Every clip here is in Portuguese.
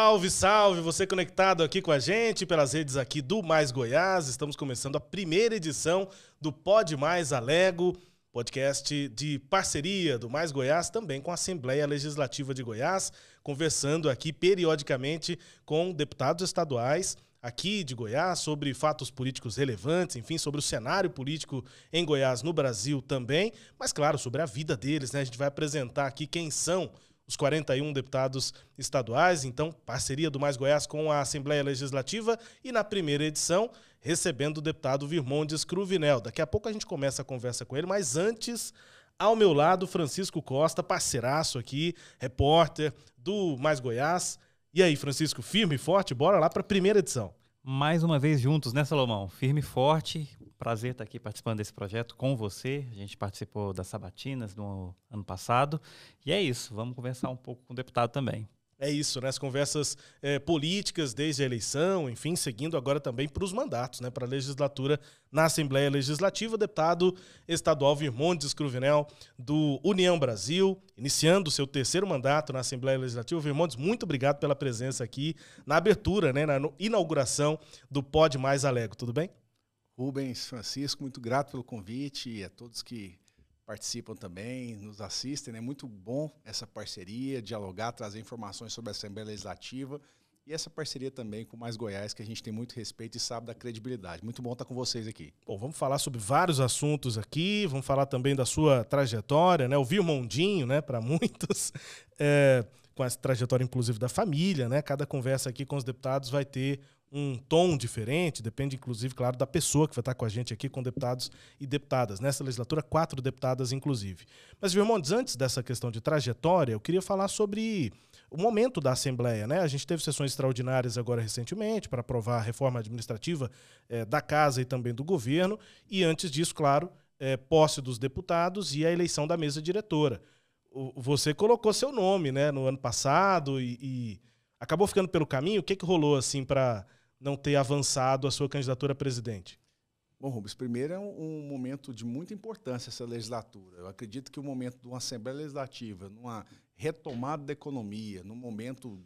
Salve, salve! Você conectado aqui com a gente pelas redes aqui do Mais Goiás. Estamos começando a primeira edição do Pode Mais Alego, podcast de parceria do Mais Goiás, também com a Assembleia Legislativa de Goiás, conversando aqui periodicamente com deputados estaduais aqui de Goiás sobre fatos políticos relevantes, enfim, sobre o cenário político em Goiás, no Brasil também, mas claro, sobre a vida deles, né? A gente vai apresentar aqui quem são os 41 deputados estaduais, então parceria do Mais Goiás com a Assembleia Legislativa e na primeira edição recebendo o deputado Virmondes Cruvinel. Daqui a pouco a gente começa a conversa com ele, mas antes, ao meu lado, Francisco Costa, parceiraço aqui, repórter do Mais Goiás. E aí, Francisco, firme e forte? Bora lá para a primeira edição. Mais uma vez juntos, né, Salomão? Firme e forte. Prazer estar aqui participando desse projeto com você. A gente participou das sabatinas no ano passado. E é isso, vamos conversar um pouco com o deputado também. É isso, né? As conversas políticas desde a eleição, enfim, seguindo agora também para os mandatos, né? Para a legislatura na Assembleia Legislativa. O deputado estadual Virmondes Cruvinel, do União Brasil, iniciando o seu terceiro mandato na Assembleia Legislativa. Virmondes, muito obrigado pela presença aqui na abertura, né? Na inauguração do Pode Mais Alego. Tudo bem? Rubens, Francisco, muito grato pelo convite e a todos que participam também, nos assistem. É muito bom essa parceria, dialogar, trazer informações sobre a Assembleia Legislativa e essa parceria também com o Mais Goiás, que a gente tem muito respeito e sabe da credibilidade. Muito bom estar com vocês aqui. Bom, vamos falar sobre vários assuntos aqui, vamos falar também da sua trajetória, né? O Virmondinho, né, para muitos, com essa trajetória inclusive da família, né? Cada conversa aqui com os deputados vai ter um tom diferente, depende inclusive, claro, da pessoa que vai estar com a gente aqui, com deputados e deputadas. Nessa legislatura, 4 deputadas inclusive. Mas, Virmondes, antes dessa questão de trajetória, eu queria falar sobre o momento da Assembleia, né? A gente teve sessões extraordinárias agora recentemente para aprovar a reforma administrativa da Casa e também do governo, e antes disso, claro, posse dos deputados e a eleição da mesa diretora. Você colocou seu nome, né, no ano passado e acabou ficando pelo caminho. O que rolou assim para não ter avançado a sua candidatura a presidente? Bom, Rubens, primeiro é um momento de muita importância essa legislatura. Eu acredito que o momento de uma Assembleia Legislativa, numa retomada da economia, num momento,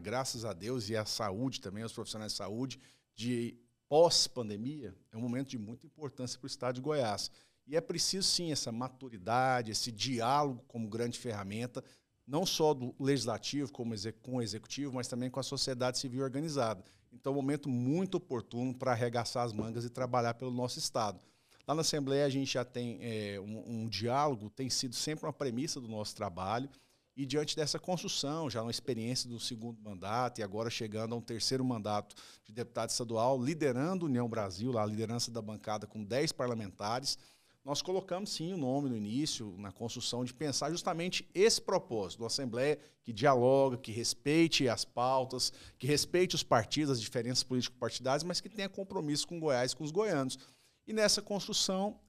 graças a Deus, e à saúde também, aos profissionais de saúde, de pós-pandemia, é um momento de muita importância para o estado de Goiás. E é preciso, sim, essa maturidade, esse diálogo como grande ferramenta, não só do legislativo com o executivo, mas também com a sociedade civil organizada. Então, é um momento muito oportuno para arregaçar as mangas e trabalhar pelo nosso estado. Lá na Assembleia a gente já tem um diálogo, tem sido sempre uma premissa do nosso trabalho, e diante dessa construção, já uma experiência do segundo mandato e agora chegando a um terceiro mandato de deputado estadual, liderando a União Brasil, lá a liderança da bancada com 10 parlamentares, nós colocamos, sim, o nome no início, na construção, de pensar justamente esse propósito, uma Assembleia que dialoga, que respeite as pautas, que respeite os partidos, as diferenças político-partidárias, mas que tenha compromisso com Goiás e com os goianos. E nessa construção,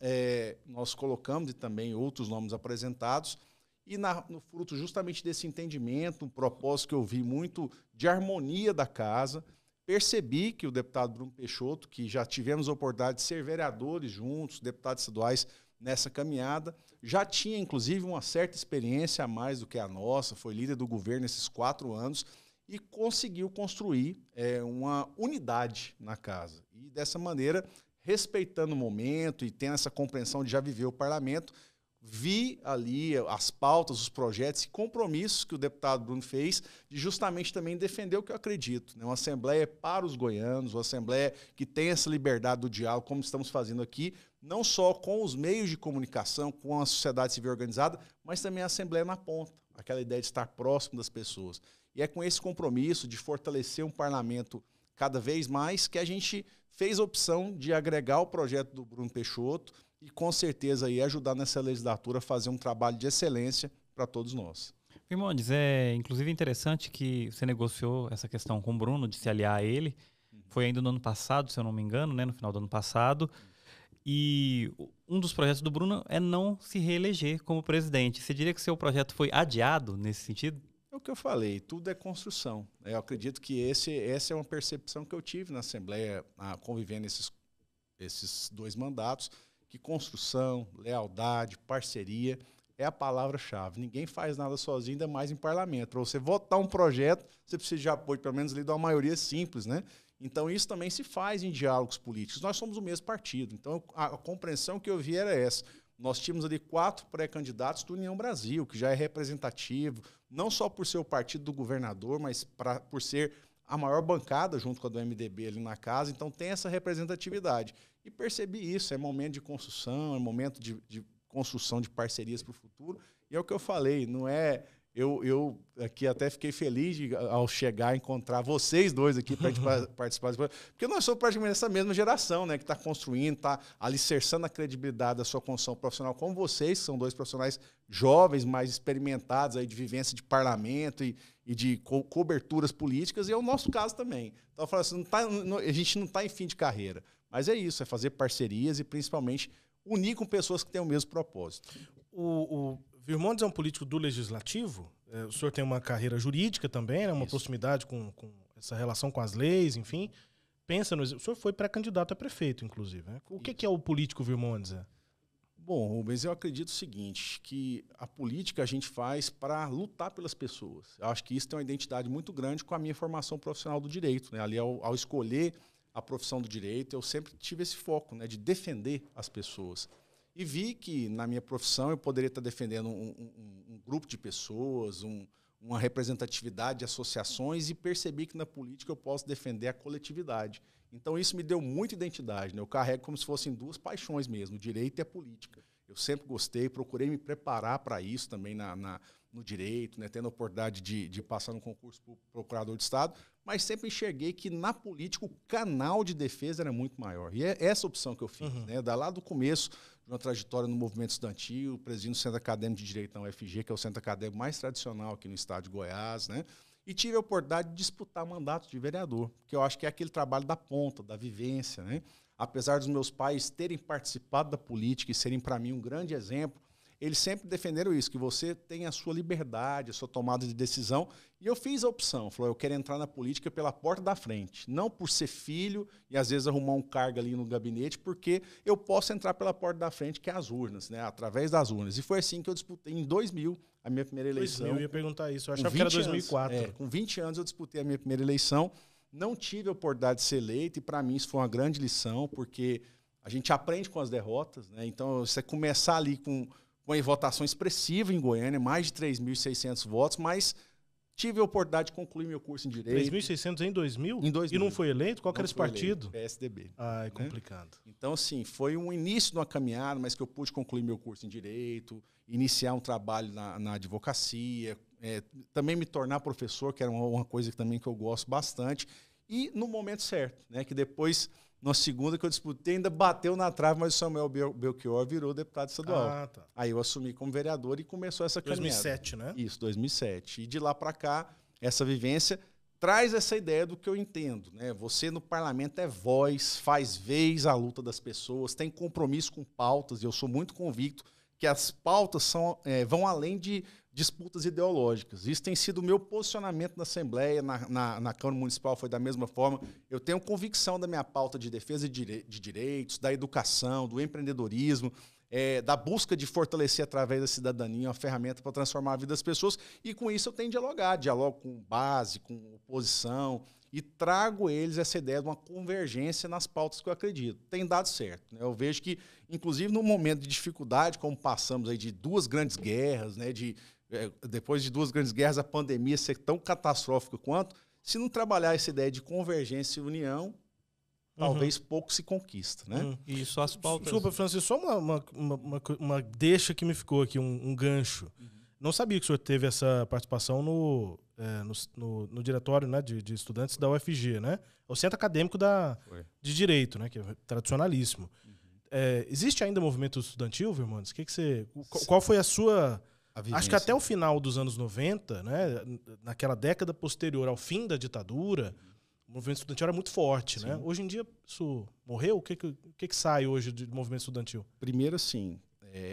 nós colocamos, e também outros nomes apresentados, e no fruto justamente desse entendimento, um propósito que eu vi muito de harmonia da casa. Percebi que o deputado Bruno Peixoto, que já tivemos a oportunidade de ser vereadores juntos, deputados estaduais nessa caminhada, já tinha, inclusive, uma certa experiência a mais do que a nossa, foi líder do governo nesses 4 anos e conseguiu construir uma unidade na casa. E, dessa maneira, respeitando o momento e tendo essa compreensão de já viver o parlamento, vi ali as pautas, os projetos e compromissos que o deputado Bruno fez de justamente também defender o que eu acredito, né? Uma Assembleia para os goianos, uma Assembleia que tem essa liberdade do diálogo, como estamos fazendo aqui, não só com os meios de comunicação, com a sociedade civil organizada, mas também a Assembleia na ponta, aquela ideia de estar próximo das pessoas. E é com esse compromisso de fortalecer um parlamento cada vez mais que a gente fez a opção de agregar o projeto do Bruno Peixoto e, com certeza, aí, ajudar nessa legislatura a fazer um trabalho de excelência para todos nós. Virmondes, é inclusive interessante que você negociou essa questão com o Bruno, de se aliar a ele. Foi ainda no ano passado, se eu não me engano, né, no final do ano passado. E um dos projetos do Bruno é não se reeleger como presidente. Você diria que seu projeto foi adiado nesse sentido? É o que eu falei, tudo é construção. Eu acredito que essa é uma percepção que eu tive na Assembleia, convivendo esses 2 mandatos, que construção, lealdade, parceria é a palavra-chave. Ninguém faz nada sozinho, ainda mais em parlamento. Para você votar um projeto, você precisa de apoio, pelo menos, ali, de uma maioria simples, né? Então, isso também se faz em diálogos políticos. Nós somos o mesmo partido. Então, a compreensão que eu vi era essa. Nós tínhamos ali 4 pré-candidatos do União Brasil, que já é representativo, não só por ser o partido do governador, mas por ser a maior bancada junto com a do MDB ali na casa. Então, tem essa representatividade. E percebi isso, é momento de construção, é momento de construção de parcerias para o futuro. E é o que eu falei, não é... Eu aqui até fiquei feliz ao chegar a encontrar vocês dois aqui para a gente participar, porque nós somos praticamente essa mesma geração, né, que está construindo, está alicerçando a credibilidade da sua construção profissional, como vocês, que são 2 profissionais jovens, mais experimentados aí de vivência de parlamento e de coberturas políticas, e é o nosso caso também. Então, eu falo assim, a gente não está em fim de carreira, mas é isso, é fazer parcerias e principalmente unir com pessoas que têm o mesmo propósito. O Virmontes é um político do Legislativo. O senhor tem uma carreira jurídica também, né? Uma proximidade com essa relação com as leis, enfim. O senhor foi pré-candidato a prefeito, inclusive. Né? O que é o político Virmontes? Bom, Rubens, eu acredito o seguinte, que a política a gente faz para lutar pelas pessoas. Eu acho que isso tem uma identidade muito grande com a minha formação profissional do direito. Né? Ali, ao escolher a profissão do direito, eu sempre tive esse foco, né, de defender as pessoas. E vi que, na minha profissão, eu poderia estar defendendo um grupo de pessoas, uma representatividade de associações, e percebi que na política eu posso defender a coletividade. Então, isso me deu muita identidade. Né? Eu carrego como se fossem 2 paixões mesmo, o direito e a política. Eu sempre gostei, procurei me preparar para isso também no direito, né? Tendo a oportunidade de passar no concurso para o procurador de Estado, mas sempre enxerguei que na política o canal de defesa era muito maior. E é essa opção que eu fiz. Né? Lá do começo de uma trajetória no movimento estudantil, presidindo o Centro Acadêmico de Direito da UFG, que é o centro acadêmico mais tradicional aqui no estado de Goiás, né? E tive a oportunidade de disputar mandato de vereador, que eu acho que é aquele trabalho da ponta, da vivência. Né? Apesar dos meus pais terem participado da política e serem, para mim, um grande exemplo, eles sempre defenderam isso, que você tem a sua liberdade, a sua tomada de decisão. E eu fiz a opção, falou, eu quero entrar na política pela porta da frente, não por ser filho e às vezes arrumar um cargo ali no gabinete, porque eu posso entrar pela porta da frente, que é as urnas, né? Através das urnas. E foi assim que eu disputei em 2000 a minha primeira eleição. Eu ia perguntar isso, eu achava que era 2004. Com 20 anos eu disputei a minha primeira eleição, não tive a oportunidade de ser eleito e para mim isso foi uma grande lição, porque a gente aprende com as derrotas, né? Então você começar ali com uma votação expressiva em Goiânia, mais de 3.600 votos, mas tive a oportunidade de concluir meu curso em Direito. 3.600 em 2000? Em 2000. E não foi eleito? Qual que era esse partido? Eleito, PSDB. Ah, é complicado. Né? Então, assim, foi um início de uma caminhada, mas que eu pude concluir meu curso em Direito, iniciar um trabalho na advocacia, também me tornar professor, que era uma coisa também que eu gosto bastante, e no momento certo, né, que depois... Na segunda que eu disputei, ainda bateu na trave, mas o Samuel Belchior virou deputado estadual. Ah, tá. Aí eu assumi como vereador e começou essa caminhada. 2007, né? Isso, 2007. E de lá para cá, essa vivência traz essa ideia do que eu entendo. Né? Você no parlamento é voz, faz vez à luta das pessoas, tem compromisso com pautas, e eu sou muito convicto que as pautas vão além de disputas ideológicas. Isso tem sido o meu posicionamento na Assembleia, na Câmara Municipal foi da mesma forma. Eu tenho convicção da minha pauta de defesa de direitos, da educação, do empreendedorismo, da busca de fortalecer através da cidadania uma ferramenta para transformar a vida das pessoas, e com isso eu tenho dialogo com base, com oposição, e trago eles essa ideia de uma convergência nas pautas que eu acredito. Tem dado certo. Né? Eu vejo que, inclusive, no momento de dificuldade, como passamos aí de 2 grandes guerras, né? Depois de 2 grandes guerras, a pandemia ser tão catastrófica quanto, se não trabalhar essa ideia de convergência e união, talvez pouco se conquista. Né? E só as pautas... Desculpa, Francisco, só uma deixa que me ficou aqui, um gancho. Não sabia que o senhor teve essa participação no diretório, né, de estudantes da UFG, né? O Centro Acadêmico de Direito, né, que é tradicionalíssimo. Existe ainda movimento estudantil, Virmontes? Qual foi a sua... Acho que até o final dos anos 90, né, naquela década posterior ao fim da ditadura, o movimento estudantil era muito forte. Né? Hoje em dia, isso morreu? O que sai hoje do movimento estudantil? Primeiro, sim.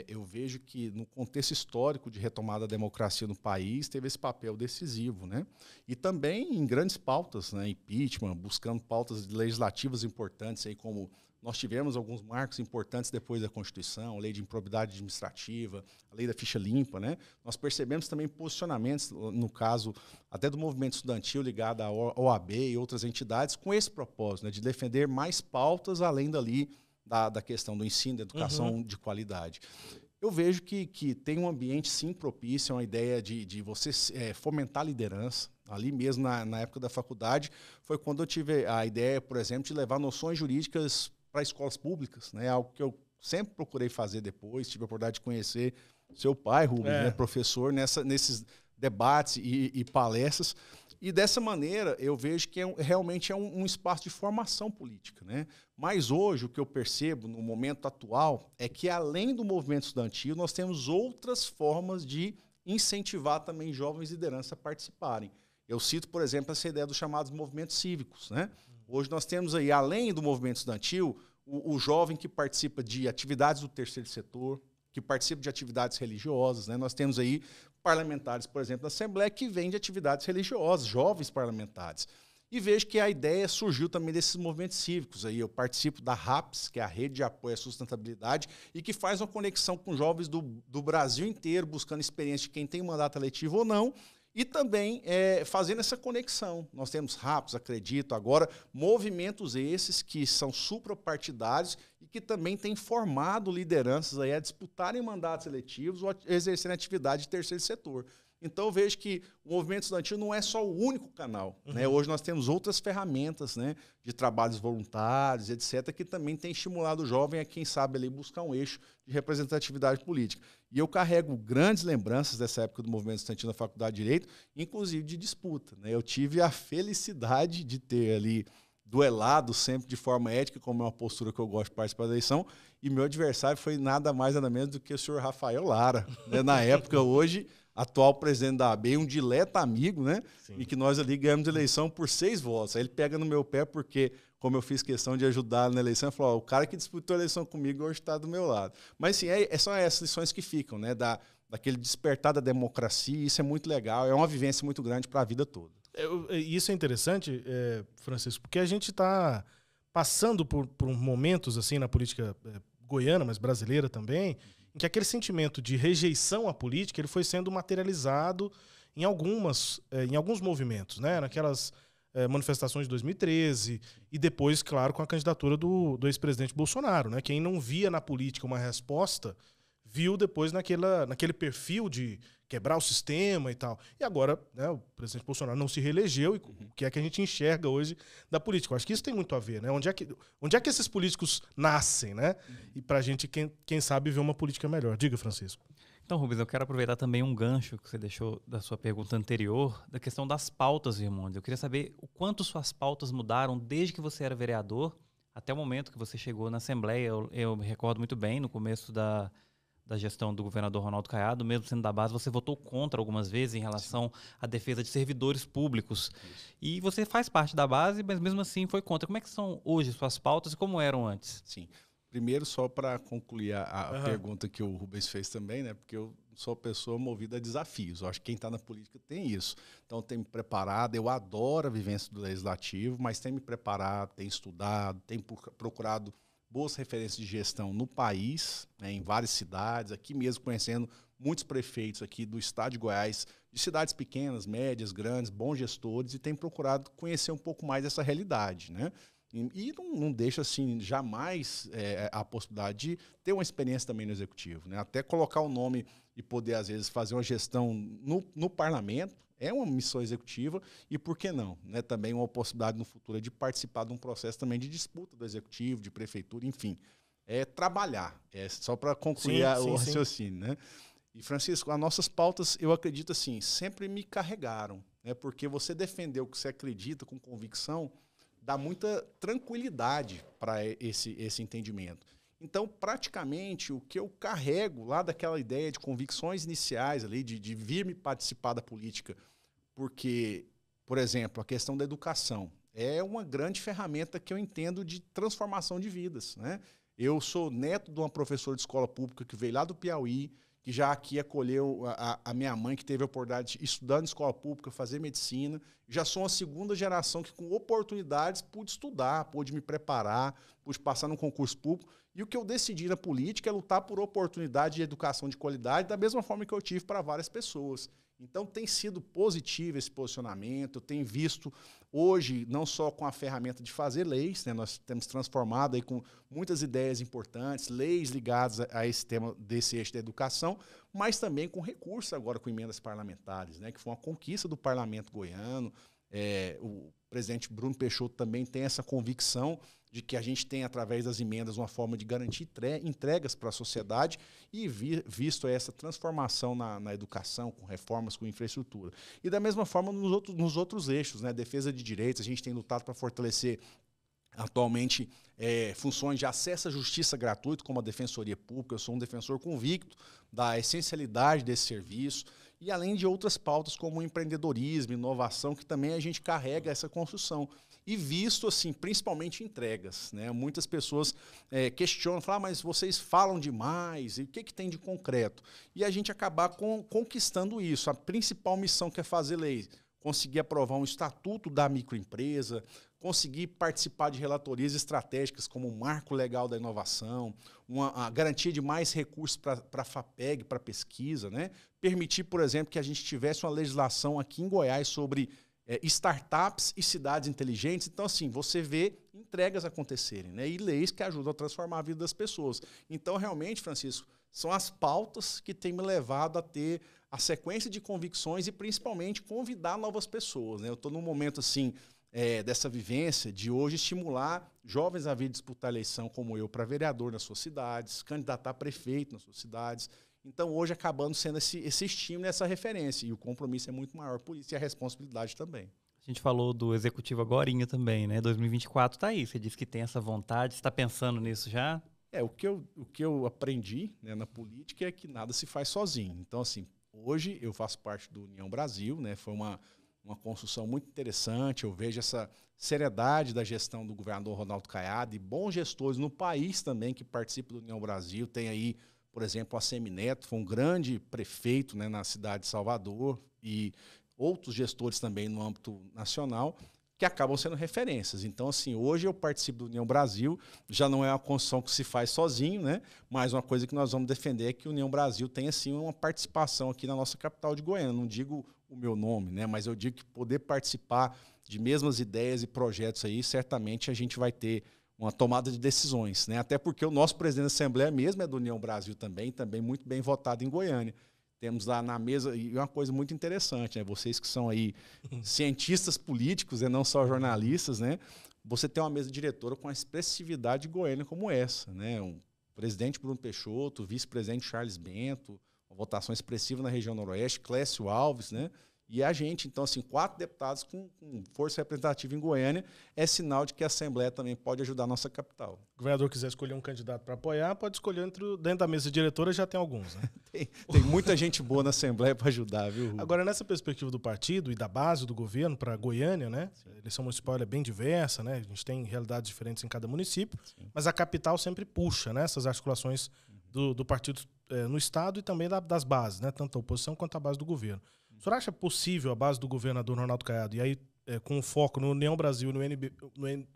Eu vejo que no contexto histórico de retomada da democracia no país teve esse papel decisivo, né? E também em grandes pautas, né? Impeachment, buscando pautas legislativas importantes aí como Nós tivemos alguns marcos importantes depois da Constituição, a lei de improbidade administrativa, a lei da ficha limpa, né? Nós percebemos também posicionamentos, no caso até do movimento estudantil ligado à OAB e outras entidades, com esse propósito, né, de defender mais pautas além da questão do ensino, da educação de qualidade. Eu vejo que tem um ambiente, sim, propício, uma ideia de você fomentar a liderança. Ali mesmo, na época da faculdade, foi quando eu tive a ideia, por exemplo, de levar noções jurídicas para escolas públicas, né? Algo que eu sempre procurei fazer depois. Tive a oportunidade de conhecer seu pai, Rubens, né, professor, nesses debates e palestras. E dessa maneira, eu vejo que realmente é um espaço de formação política, né? Mas hoje, o que eu percebo no momento atual é que, além do movimento estudantil, nós temos outras formas de incentivar também jovens lideranças a participarem. Eu cito, por exemplo, essa ideia dos chamados movimentos cívicos, né? Hoje nós temos aí, além do movimento estudantil, o jovem que participa de atividades do terceiro setor, que participa de atividades religiosas, né? Nós temos aí parlamentares, por exemplo, da Assembleia, que vêm de atividades religiosas, jovens parlamentares. E vejo que a ideia surgiu também desses movimentos cívicos. Aí eu participo da RAPS, que é a Rede de Apoio à Sustentabilidade, e que faz uma conexão com jovens do Brasil inteiro, buscando experiência de quem tem mandato eletivo ou não, e também fazendo essa conexão. Nós temos RAPS, acredito, agora, movimentos esses que são suprapartidários e que também têm formado lideranças aí a disputarem mandatos eletivos ou a exercerem atividade de terceiro setor. Então, eu vejo que o movimento estudantil não é só o único canal, né? Hoje nós temos outras ferramentas, né, de trabalhos voluntários, etc., que também tem estimulado o jovem a, quem sabe, ali, buscar um eixo de representatividade política. E eu carrego grandes lembranças dessa época do movimento estudantil na Faculdade de Direito, inclusive de disputa, né? Eu tive a felicidade de ter ali duelado sempre de forma ética, como é uma postura que eu gosto de participar da eleição, e meu adversário foi nada mais, nada menos do que o senhor Rafael Lara, né? Na época, hoje, atual presidente da AB, um dileto amigo, né? Sim. E que nós ali ganhamos a eleição por 6 votos. Aí ele pega no meu pé porque, como eu fiz questão de ajudar na eleição, ele falou, o cara que disputou a eleição comigo hoje está do meu lado. Mas, sim, são essas lições que ficam, né? Daquele despertar da democracia, isso é muito legal, é uma vivência muito grande para a vida toda. Isso é interessante, Francisco, porque a gente está passando por momentos assim na política goiana, mas brasileira também, em que aquele sentimento de rejeição à política ele foi sendo materializado em alguns movimentos, né? Naquelas manifestações de 2013 e depois, claro, com a candidatura do ex-presidente Bolsonaro, né? Quem não via na política uma resposta, viu depois naquele perfil de quebrar o sistema e tal. E agora, né, o presidente Bolsonaro não se reelegeu, e o que é que a gente enxerga hoje da política? Eu acho que isso tem muito a ver, né? Onde é que esses políticos nascem, né? E pra gente, quem sabe, ver uma política melhor. Diga, Francisco. Então, Rubens, eu quero aproveitar também um gancho que você deixou da sua pergunta anterior, da questão das pautas, Irmãos. Eu queria saber o quanto suas pautas mudaram desde que você era vereador até o momento que você chegou na Assembleia. Eu me recordo muito bem, no começo da gestão do governador Ronaldo Caiado, mesmo sendo da base, você votou contra algumas vezes em relação à defesa de servidores públicos. Isso. E você faz parte da base, mas mesmo assim foi contra. Como é que são hoje suas pautas e como eram antes? Sim. Primeiro, só para concluir a pergunta que o Rubens fez também, né? Porque eu sou pessoa movida a desafios. Eu acho que quem está na política tem isso. Então, tem me preparado. Eu adoro a vivência do legislativo, mas tem me preparado, tem estudado, tem procurado boas referências de gestão no país, né, em várias cidades, aqui mesmo conhecendo muitos prefeitos aqui do estado de Goiás, de cidades pequenas, médias, grandes, bons gestores, e tem procurado conhecer um pouco mais essa realidade, né? E não deixa, assim, jamais a possibilidade de ter uma experiência também no executivo, né? Até colocar o nome e poder, às vezes, fazer uma gestão no parlamento, é uma missão executiva e, por que não, né? Também uma possibilidade no futuro de participar de um processo também de disputa do executivo, de prefeitura, enfim. É trabalhar, só para concluir o raciocínio, né? E, Francisco, as nossas pautas, eu acredito assim, sempre me carregaram, né? Porque você defender o que você acredita com convicção dá muita tranquilidade para esse entendimento. Então, praticamente, o que eu carrego lá daquela ideia de convicções iniciais ali, de vir me participar da política, porque, por exemplo, a questão da educação é uma grande ferramenta que eu entendo de transformação de vidas, né? Eu sou neto de uma professora de escola pública que veio lá do Piauí, que já aqui acolheu a minha mãe, que teve a oportunidade de estudar em escola pública, fazer medicina. Já sou uma segunda geração que, com oportunidades, pude estudar, pude me preparar, pude passar num concurso público. E o que eu decidi na política é lutar por oportunidade de educação de qualidade, da mesma forma que eu tive para várias pessoas. Então, tem sido positivo esse posicionamento. Eu tenho visto hoje, não só com a ferramenta de fazer leis, né, nós temos transformado aí com muitas ideias importantes, leis ligadas a esse tema desse eixo da educação, mas também com recursos agora com emendas parlamentares, né, que foi uma conquista do parlamento goiano. O presidente Bruno Peixoto também tem essa convicção de que a gente tem, através das emendas, uma forma de garantir entregas para a sociedade e visto essa transformação na educação, com reformas, com infraestrutura. E da mesma forma nos outros eixos, né? Defesa de direitos, a gente tem lutado para fortalecer atualmente funções de acesso à justiça gratuito, como a Defensoria Pública. Eu sou um defensor convicto da essencialidade desse serviço, e além de outras pautas como empreendedorismo, inovação, que também a gente carrega essa construção. E visto, assim, principalmente entregas, né? Muitas pessoas questionam, falam, mas vocês falam demais, e o que tem de concreto? E a gente acabar conquistando isso. A principal missão que é fazer lei, conseguir aprovar um estatuto da microempresa, conseguir participar de relatorias estratégicas como o Marco Legal da Inovação, a garantia de mais recursos para a FAPEG, para pesquisa, né? Permitir, por exemplo, que a gente tivesse uma legislação aqui em Goiás sobre startups e cidades inteligentes. Então, assim, você vê entregas acontecerem, né? E leis que ajudam a transformar a vida das pessoas. Então, realmente, Francisco, são as pautas que têm me levado a ter a sequência de convicções e, principalmente, convidar novas pessoas, né? Eu estou num momento, assim, dessa vivência de hoje estimular jovens a vir disputar a eleição como eu para vereador nas suas cidades, candidatar a prefeito nas suas cidades. Então, hoje, acabando sendo esse estímulo, essa referência. E o compromisso é muito maior por isso, e a responsabilidade também. A gente falou do executivo agorinha também, né? 2024 está aí. Você disse que tem essa vontade. Você está pensando nisso já? O que eu aprendi, né, na política é que nada se faz sozinho. Então, assim, hoje eu faço parte do União Brasil, né? Foi uma construção muito interessante. Eu vejo essa seriedade da gestão do governador Ronaldo Caiado e bons gestores no país também que participam do União Brasil. Tem aí, por exemplo, a Semineto, foi um grande prefeito, né, na cidade de Salvador, e outros gestores também no âmbito nacional, que acabam sendo referências. Então, assim, hoje eu participo do União Brasil, já não é uma construção que se faz sozinho, né? Mas uma coisa que nós vamos defender é que a União Brasil tenha, assim, uma participação aqui na nossa capital de Goiânia. Não digo o meu nome, né? Mas eu digo que poder participar de mesmas ideias e projetos aí, certamente a gente vai ter uma tomada de decisões, né? Até porque o nosso presidente da Assembleia mesmo é do União Brasil também muito bem votado em Goiânia. Temos lá na mesa, e uma coisa muito interessante, né? Vocês que são aí cientistas políticos, né? Não só jornalistas, né? Você tem uma mesa diretora com a expressividade de Goiânia como essa, né? O presidente Bruno Peixoto, o vice-presidente Charles Bento, uma votação expressiva na região noroeste, Clécio Alves, né? E a gente, então, assim, 4 deputados com força representativa em Goiânia é sinal de que a Assembleia também pode ajudar a nossa capital. Se o governador quiser escolher um candidato para apoiar, pode escolher dentro da mesa diretora, já tem alguns, né? tem muita gente boa na Assembleia para ajudar, viu, Rubens? Agora, nessa perspectiva do partido e da base do governo para Goiânia, né? A eleição municipal é bem diversa, né? A gente tem realidades diferentes em cada município, mas a capital sempre puxa, né, essas articulações do partido no Estado e também das bases, né? Tanto a oposição quanto a base do governo. O senhor acha possível a base do governador Ronaldo Caiado, e aí com foco no União Brasil e no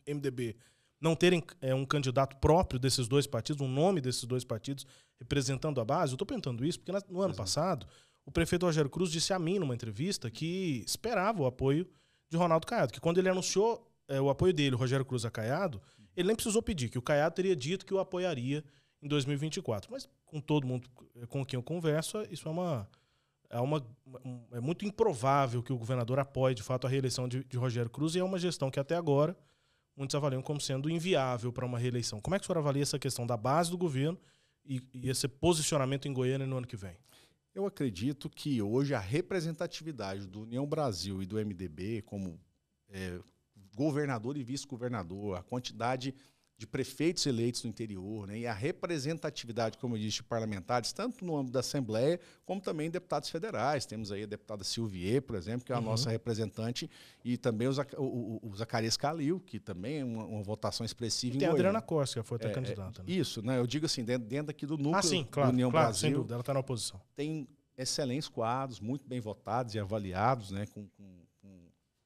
MDB, não terem um candidato próprio desses dois partidos, um nome desses dois partidos representando a base? Eu estou perguntando isso porque no ano passado o prefeito Rogério Cruz disse a mim numa entrevista que esperava o apoio de Ronaldo Caiado, que quando ele anunciou o apoio dele, o Rogério Cruz a Caiado, ele nem precisou pedir, que o Caiado teria dito que o apoiaria em 2024. Mas com todo mundo com quem eu converso, isso é muito improvável que o governador apoie, de fato, a reeleição de Rogério Cruz, e é uma gestão que até agora muitos avaliam como sendo inviável para uma reeleição. Como é que o senhor avalia essa questão da base do governo e esse posicionamento em Goiânia no ano que vem? Eu acredito que hoje a representatividade do União Brasil e do MDB como governador e vice-governador, a quantidade de prefeitos eleitos no interior, né, e a representatividade, como eu disse, de parlamentares, tanto no âmbito da Assembleia, como também deputados federais. Temos aí a deputada Silvier, por exemplo, que é a nossa representante, e também o Zacarias Calil, que também é uma votação expressiva em Tem a Goiânia. Adriana Costa, que foi até candidata. Né? Isso, né, eu digo assim, dentro aqui do núcleo sim, do claro, União claro, Brasil, sem dúvida, ela está na oposição. Tem excelentes quadros, muito bem votados e avaliados, né, com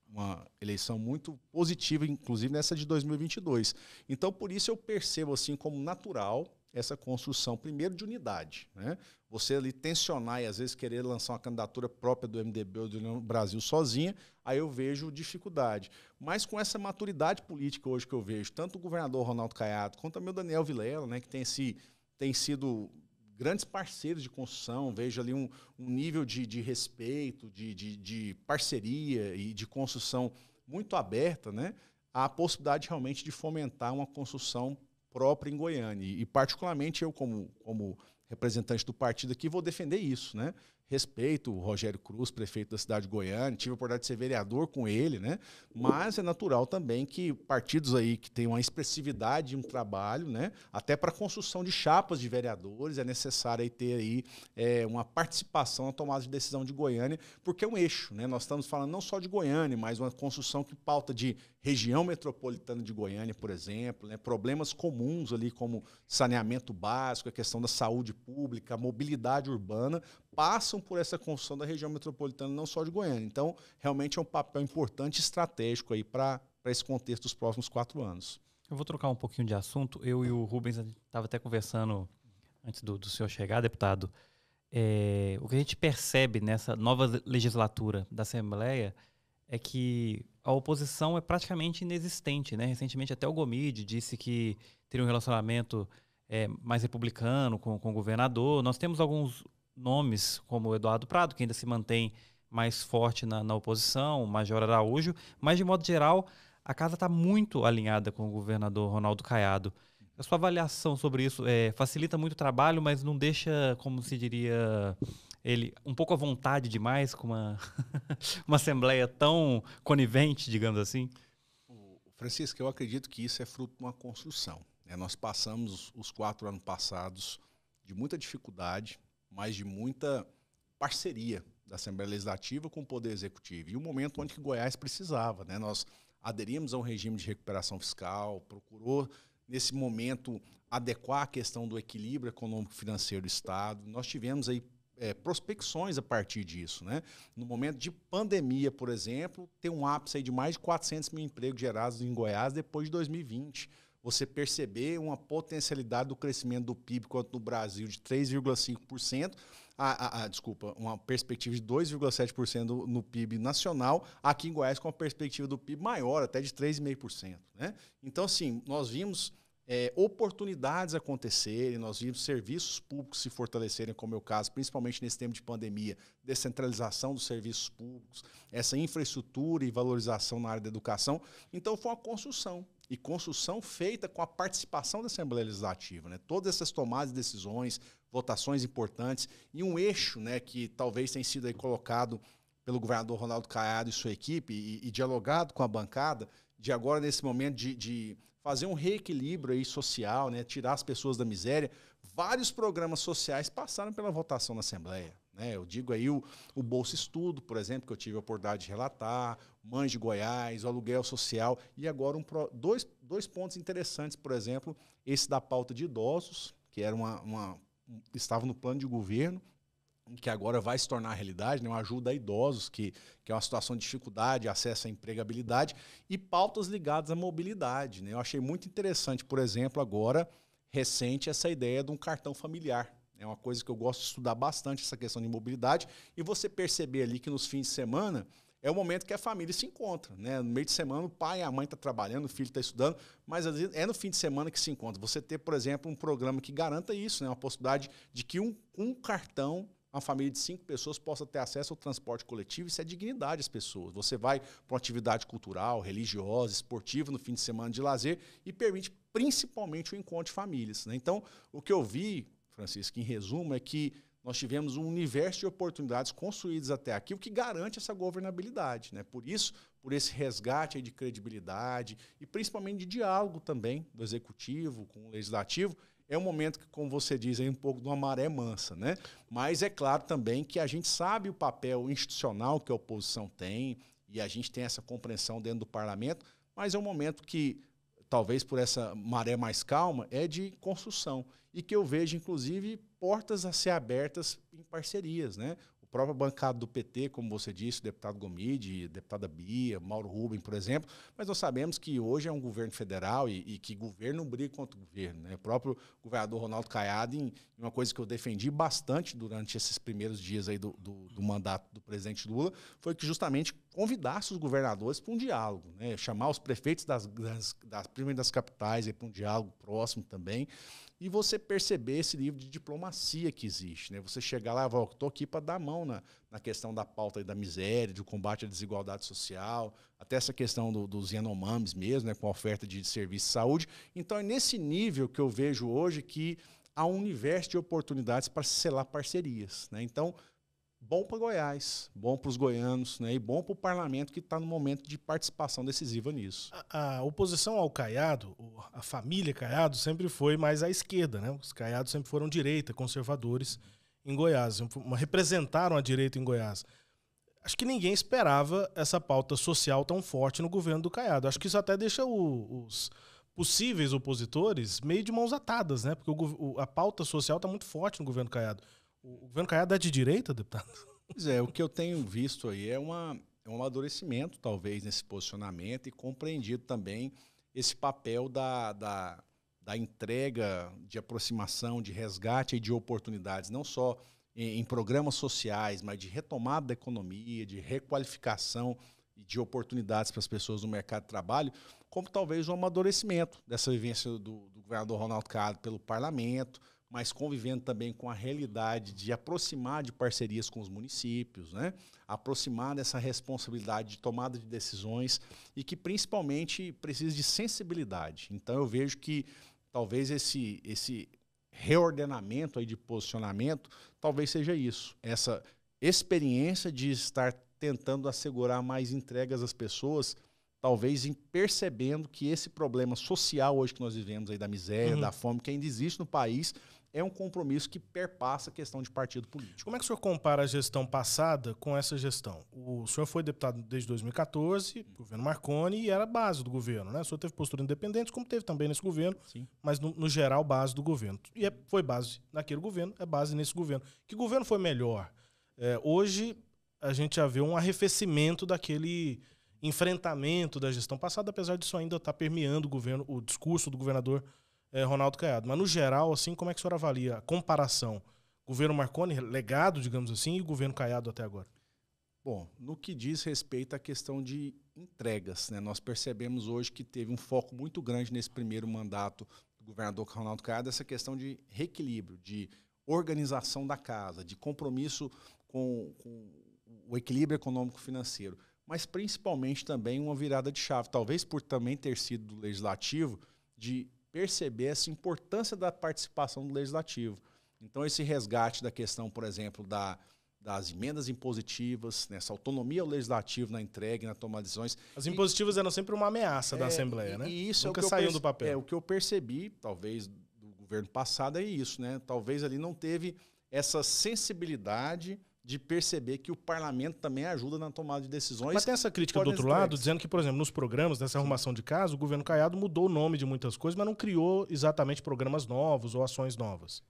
uma eleição muito positiva, inclusive nessa de 2022. Então, por isso eu percebo assim como natural essa construção, primeiro, de unidade, né? Você ali tensionar e às vezes querer lançar uma candidatura própria do MDB ou do União Brasil sozinha, aí eu vejo dificuldade. Mas com essa maturidade política hoje que eu vejo, tanto o governador Ronaldo Caiado quanto também o Daniel Vilela, né, que tem sido grandes parceiros de construção, vejo ali um nível de respeito, de parceria e de construção muito aberta, né? A possibilidade realmente de fomentar uma construção própria em Goiânia. E particularmente eu, como representante do partido aqui, vou defender isso, né? Respeito o Rogério Cruz, prefeito da cidade de Goiânia, tive a oportunidade de ser vereador com ele, né? Mas é natural também que partidos aí que têm uma expressividade e um trabalho, né? Até para a construção de chapas de vereadores, é necessário aí ter aí uma participação na tomada de decisão de Goiânia, porque é um eixo, né? Nós estamos falando não só de Goiânia, mas uma construção que pauta de região metropolitana de Goiânia, por exemplo, né? Problemas comuns ali como saneamento básico, a questão da saúde pública, a mobilidade urbana, passam por essa construção da região metropolitana, não só de Goiânia. Então, realmente é um papel importante e estratégico aí para esse contexto dos próximos 4 anos. Eu vou trocar um pouquinho de assunto. Eu e o Rubens estava até conversando antes do senhor chegar, deputado. O que a gente percebe nessa nova legislatura da Assembleia é que a oposição é praticamente inexistente, né? Recentemente até o Gomide disse que teria um relacionamento mais republicano com o governador. Nós temos alguns nomes como o Eduardo Prado, que ainda se mantém mais forte na oposição, o Major Araújo, mas de modo geral a casa está muito alinhada com o governador Ronaldo Caiado. A sua avaliação sobre isso facilita muito o trabalho, mas não deixa, como se diria, ele um pouco à vontade demais com uma assembleia tão conivente, digamos assim? Francisco, eu acredito que isso é fruto de uma construção, né? Nós passamos os 4 anos passados de muita dificuldade, mas de muita parceria da Assembleia Legislativa com o Poder Executivo. E um momento onde que Goiás precisava, né? Nós aderimos a um regime de recuperação fiscal, procurou, nesse momento, adequar a questão do equilíbrio econômico-financeiro do Estado. Nós tivemos aí prospecções a partir disso, né? No momento de pandemia, por exemplo, tem um ápice aí de mais de 400 mil empregos gerados em Goiás depois de 2020. Você perceber uma potencialidade do crescimento do PIB quanto no Brasil de 3,5%, uma perspectiva de 2,7% no PIB nacional, aqui em Goiás com uma perspectiva do PIB maior, até de 3,5%. Né? Então, assim, nós vimos oportunidades acontecerem, nós vimos serviços públicos se fortalecerem, como é o caso, principalmente nesse tempo de pandemia, descentralização dos serviços públicos, essa infraestrutura e valorização na área da educação. Então, foi uma construção. E construção feita com a participação da Assembleia Legislativa, né? Todas essas tomadas de decisões, votações importantes e um eixo, né, que talvez tenha sido aí colocado pelo governador Ronaldo Caiado e sua equipe e dialogado com a bancada, de agora nesse momento de fazer um reequilíbrio aí social, né, tirar as pessoas da miséria. Vários programas sociais passaram pela votação na Assembleia. Né? Eu digo aí o Bolsa Estudo, por exemplo, que eu tive a oportunidade de relatar, Mães de Goiás, o aluguel social, e agora dois pontos interessantes, por exemplo, esse da pauta de idosos, que era estava no plano de governo, que agora vai se tornar realidade, né? Uma ajuda a idosos, que é uma situação de dificuldade, acesso à empregabilidade, e pautas ligadas à mobilidade. Né? Eu achei muito interessante, por exemplo, agora, recente, essa ideia de um cartão familiar. É uma coisa que eu gosto de estudar bastante, essa questão de mobilidade, e você perceber ali que nos fins de semana é o momento que a família se encontra. Né? No meio de semana, o pai e a mãe estão trabalhando, o filho está estudando, mas às vezes é no fim de semana que se encontra. Você ter, por exemplo, um programa que garanta isso, né? Uma possibilidade de que um cartão, uma família de 5 pessoas possa ter acesso ao transporte coletivo, isso é dignidade às pessoas. Você vai para uma atividade cultural, religiosa, esportiva no fim de semana de lazer e permite principalmente o encontro de famílias. Né? Então, o que eu vi, Francisco, em resumo, é que nós tivemos um universo de oportunidades construídas até aqui, o que garante essa governabilidade, né? Por isso, por esse resgate aí de credibilidade e principalmente de diálogo também do executivo com o legislativo, é um momento que, como você diz, é um pouco de uma maré mansa, né? Mas é claro também que a gente sabe o papel institucional que a oposição tem e a gente tem essa compreensão dentro do parlamento, mas é um momento que, talvez por essa maré mais calma, é de construção. E que eu vejo, inclusive, portas a ser abertas em parcerias, né? O próprio bancada do PT, como você disse, o deputado Gomide, a deputada Bia, Mauro Rubem, por exemplo, mas nós sabemos que hoje é um governo federal e que governo não briga contra o governo, né? O próprio governador Ronaldo Caiado, em uma coisa que eu defendi bastante durante esses primeiros dias aí do mandato do presidente Lula, foi que justamente convidasse os governadores para um diálogo, né? Chamar os prefeitos principalmente das capitais para um diálogo próximo também, e você perceber esse nível de diplomacia que existe, né? Você chegar lá e estou aqui para dar mão na questão da pauta da miséria, do combate à desigualdade social, até essa questão dos Yanomamis mesmo, né? Com a oferta de serviço de saúde. Então é nesse nível que eu vejo hoje que há um universo de oportunidades para selar parcerias, né? Então, bom para Goiás, bom para os goianos, né? E bom para o parlamento que está no momento de participação decisiva nisso. A oposição ao Caiado, a família Caiado, sempre foi mais à esquerda, né? Os Caiados sempre foram direita, conservadores em Goiás, representaram a direita em Goiás. Acho que ninguém esperava essa pauta social tão forte no governo do Caiado. Acho que isso até deixa os possíveis opositores meio de mãos atadas, né? Porque a pauta social está muito forte no governo Caiado. O governo Caiado é de direita, deputado? Pois é, o que eu tenho visto aí é um amadurecimento, talvez, nesse posicionamento e compreendido também esse papel da entrega de aproximação, de resgate e de oportunidades, não só em programas sociais, mas de retomada da economia, de requalificação e de oportunidades para as pessoas no mercado de trabalho, como talvez um amadurecimento dessa vivência do governador Ronaldo Caiado pelo parlamento, mas convivendo também com a realidade de aproximar de parcerias com os municípios, né? Aproximar dessa responsabilidade de tomada de decisões e que principalmente precisa de sensibilidade. Então eu vejo que talvez esse reordenamento aí de posicionamento talvez seja isso, essa experiência de estar tentando assegurar mais entregas às pessoas, talvez percebendo que esse problema social hoje que nós vivemos aí da miséria, da fome que ainda existe no país, é um compromisso que perpassa a questão de partido político. Como é que o senhor compara a gestão passada com essa gestão? O senhor foi deputado desde 2014, governo Marconi, e era base do governo, né? O senhor teve postura independente, como teve também nesse governo, sim, mas no geral base do governo. E foi base naquele governo, é base nesse governo. Que governo foi melhor? Hoje a gente já vê um arrefecimento daquele enfrentamento da gestão passada, apesar disso ainda estar permeando o discurso do governador Ronaldo Caiado. Mas, no geral, assim, como é que o senhor avalia a comparação? Governo Marconi, legado, digamos assim, e governo Caiado até agora? Bom, no que diz respeito à questão de entregas, né, nós percebemos hoje que teve um foco muito grande nesse primeiro mandato do governador Ronaldo Caiado, essa questão de reequilíbrio, de organização da casa, de compromisso com o equilíbrio econômico-financeiro, mas principalmente também uma virada de chave, talvez por também ter sido do legislativo, de perceber essa importância da participação do legislativo. Então, esse resgate da questão, por exemplo, das emendas impositivas, nessa autonomia ao legislativo na entrega e na tomada de decisões. As impositivas eram sempre uma ameaça da Assembleia, né? E isso nunca saiu do papel. O que eu percebi, talvez, do governo passado é isso, né? Talvez ali não teve essa sensibilidade de perceber que o parlamento também ajuda na tomada de decisões. Mas tem essa crítica do outro lado, dizendo que, por exemplo, nos programas dessa arrumação de casa, o governo Caiado mudou o nome de muitas coisas, mas não criou exatamente programas novos ou ações novas.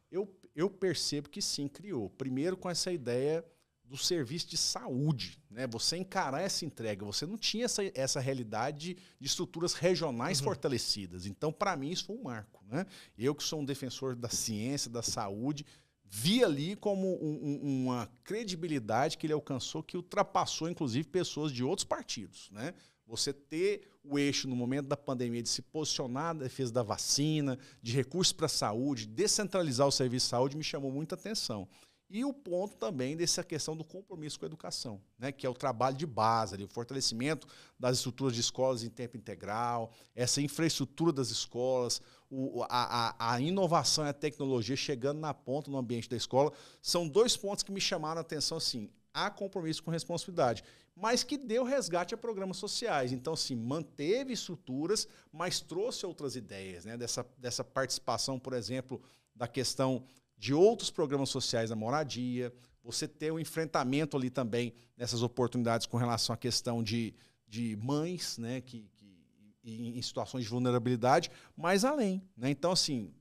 Eu percebo que sim, criou. Primeiro com essa ideia do serviço de saúde, né? Você encarar essa entrega. Você não tinha essa realidade de estruturas regionais fortalecidas. Então, para mim, isso foi um marco, né? Eu que sou um defensor da ciência, da saúde, vi ali como uma credibilidade que ele alcançou, que ultrapassou, inclusive, pessoas de outros partidos, né? Você ter o eixo no momento da pandemia de se posicionar na defesa da vacina, de recursos para a saúde, descentralizar o serviço de saúde, me chamou muita atenção. E o ponto também dessa questão do compromisso com a educação, né, que é o trabalho de base, ali, o fortalecimento das estruturas de escolas em tempo integral, essa infraestrutura das escolas, a inovação e a tecnologia chegando na ponta no ambiente da escola. São 2 pontos que me chamaram a atenção, assim, há compromisso com responsabilidade, mas que deu resgate a programas sociais. Então, assim, manteve estruturas, mas trouxe outras ideias, né, dessa participação, por exemplo, da questão de outros programas sociais da moradia, você ter um enfrentamento ali também nessas oportunidades com relação à questão de mães, né, em situações de vulnerabilidade, mas além, né? Então, assim,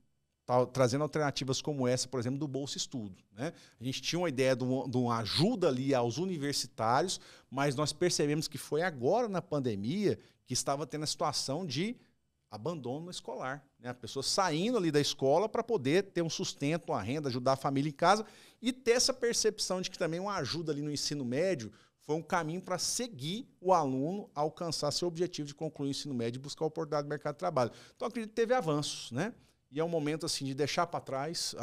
trazendo alternativas como essa, por exemplo, do Bolsa Estudo, né? A gente tinha uma ideia de uma ajuda ali aos universitários, mas nós percebemos que foi agora na pandemia que estava tendo a situação de abandono escolar, né? A pessoa saindo ali da escola para poder ter um sustento, uma renda, ajudar a família em casa e ter essa percepção de que também uma ajuda ali no ensino médio foi um caminho para seguir o aluno a alcançar seu objetivo de concluir o ensino médio e buscar a oportunidade do mercado de trabalho. Então, acredito que teve avanços, né? E é um momento assim de deixar para trás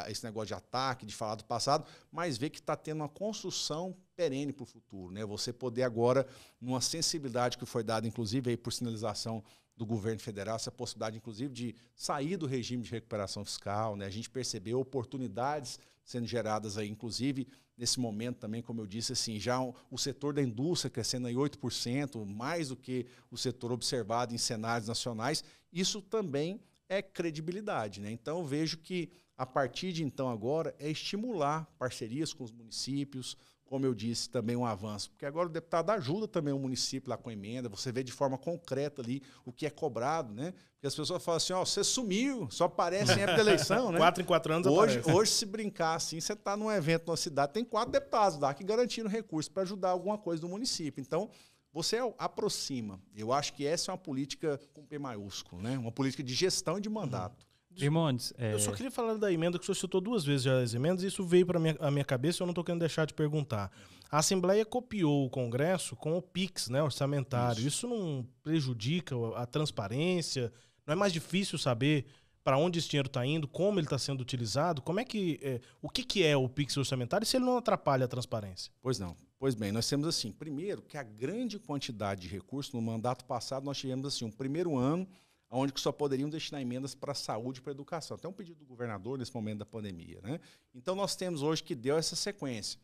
esse negócio de ataque, de falar do passado, mas ver que está tendo uma construção perene para o futuro, né? Você poder agora, numa sensibilidade que foi dada, inclusive, aí por sinalização do governo federal, essa possibilidade, inclusive, de sair do regime de recuperação fiscal, né? A gente percebeu oportunidades sendo geradas aí, inclusive, nesse momento também, como eu disse, assim, já o setor da indústria crescendo aí 8%, mais do que o setor observado em cenários nacionais. Isso também é credibilidade, né? Então, eu vejo que, a partir de então agora, é estimular parcerias com os municípios, como eu disse, também um avanço. Porque agora o deputado ajuda também o município lá com a emenda, você vê de forma concreta ali o que é cobrado, né? Porque as pessoas falam assim, ó, você sumiu, só aparece em época da eleição, né? 4 em 4 anos Hoje, se brincar assim, você está num evento na cidade, tem 4 deputados lá que garantiram recursos para ajudar alguma coisa do município. Então, você aproxima. Eu acho que essa é uma política com P maiúsculo, né? Uma política de gestão e de mandato. Irmãos, Eu só queria falar da emenda, que o senhor citou 2 vezes já as emendas, e isso veio para a minha cabeça e eu não estou querendo deixar de perguntar. A Assembleia copiou o Congresso com o PIX, né, orçamentário. Isso não prejudica a transparência? Não é mais difícil saber para onde esse dinheiro está indo, como ele está sendo utilizado? Como é que, o que é o PIX orçamentário se ele não atrapalha a transparência? Pois não. Pois bem, nós temos assim, primeiro, que a grande quantidade de recursos, no mandato passado, nós tivemos assim, um primeiro ano onde que só poderiam destinar emendas para a saúde e para a educação. Até um pedido do governador nesse momento da pandemia, né? Então, nós temos hoje que deu essa sequência.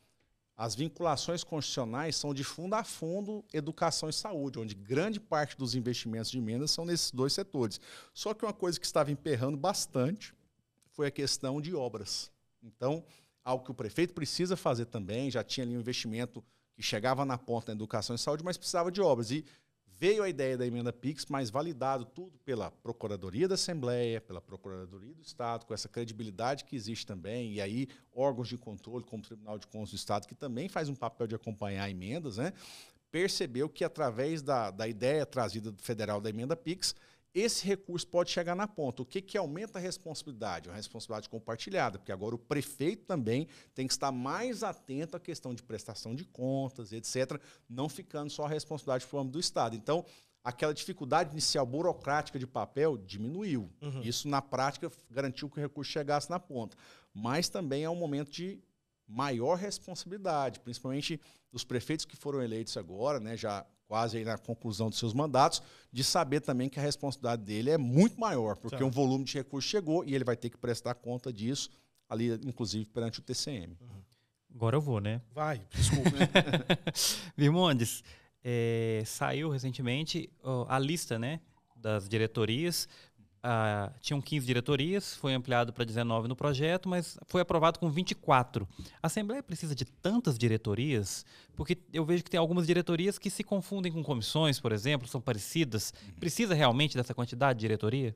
As vinculações constitucionais são de fundo a fundo educação e saúde, onde grande parte dos investimentos de emendas são nesses 2 setores. Só que uma coisa que estava emperrando bastante foi a questão de obras. Então, algo que o prefeito precisa fazer também, já tinha ali um investimento que chegava na ponta da educação e saúde, mas precisava de obras. E veio a ideia da emenda PIX, mas validado tudo pela Procuradoria da Assembleia, pela Procuradoria do Estado, com essa credibilidade que existe também, e aí órgãos de controle, como o Tribunal de Contas do Estado, que também faz um papel de acompanhar emendas, né, percebeu que através da ideia trazida do federal da emenda PIX, esse recurso pode chegar na ponta. O que aumenta a responsabilidade? A responsabilidade compartilhada, porque agora o prefeito também tem que estar mais atento à questão de prestação de contas, etc., não ficando só a responsabilidade para o âmbito do Estado. Então, aquela dificuldade inicial burocrática de papel diminuiu. Uhum. Isso, na prática, garantiu que o recurso chegasse na ponta. Mas também é um momento de maior responsabilidade, principalmente dos prefeitos que foram eleitos agora, né, já quase aí na conclusão dos seus mandatos, de saber também que a responsabilidade dele é muito maior, porque um volume de recursos chegou e ele vai ter que prestar conta disso, ali, inclusive, perante o TCM. Uhum. Agora eu vou, né? Vai, desculpa. Virmondes, saiu recentemente a lista, né, das diretorias. Tinham 15 diretorias, foi ampliado para 19 no projeto, mas foi aprovado com 24. A Assembleia precisa de tantas diretorias, porque eu vejo que tem algumas diretorias que se confundem com comissões, por exemplo, são parecidas. Precisa realmente dessa quantidade de diretoria?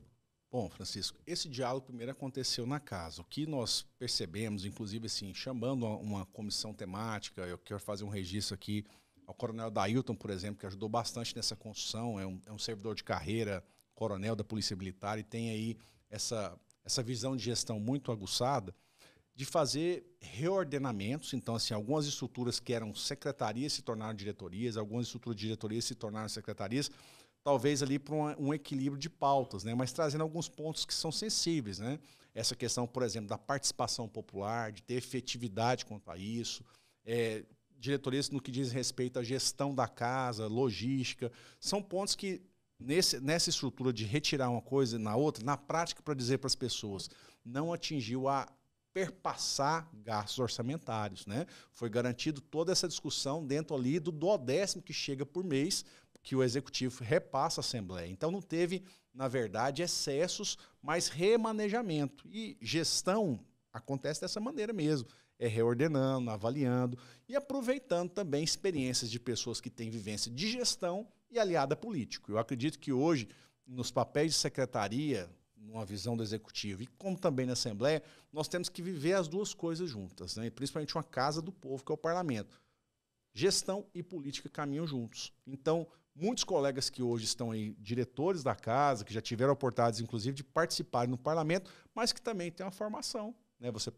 Bom, Francisco, esse diálogo primeiro aconteceu na casa. O que nós percebemos, inclusive assim, chamando uma comissão temática, eu quero fazer um registro aqui ao Coronel Dailton, por exemplo, que ajudou bastante nessa construção, é um servidor de carreira, coronel da Polícia Militar, e tem aí essa visão de gestão muito aguçada, de fazer reordenamentos. Então, assim, algumas estruturas que eram secretarias se tornaram diretorias, algumas estruturas de diretorias se tornaram secretarias, talvez ali para um equilíbrio de pautas, né? Mas trazendo alguns pontos que são sensíveis, né? essa questão, por exemplo, da participação popular, de ter efetividade quanto a isso, diretorias no que diz respeito à gestão da casa, logística, são pontos que, nessa estrutura de retirar uma coisa na outra, na prática, para dizer para as pessoas, não atingiu a perpassar gastos orçamentários, né? Foi garantido toda essa discussão dentro ali do 10º que chega por mês, que o Executivo repassa à Assembleia. Então não teve, na verdade, excessos, mas remanejamento. E gestão acontece dessa maneira mesmo, reordenando, avaliando e aproveitando também experiências de pessoas que têm vivência de gestão e aliada político. Eu acredito que hoje, nos papéis de secretaria, numa visão do Executivo, e como também na Assembleia, nós temos que viver as duas coisas juntas, né? E principalmente uma casa do povo, que é o Parlamento. Gestão e política caminham juntos. Então, muitos colegas que hoje estão aí, diretores da casa, que já tiveram oportunidades, inclusive, de participarem no Parlamento, mas que também têm uma formação, né? Você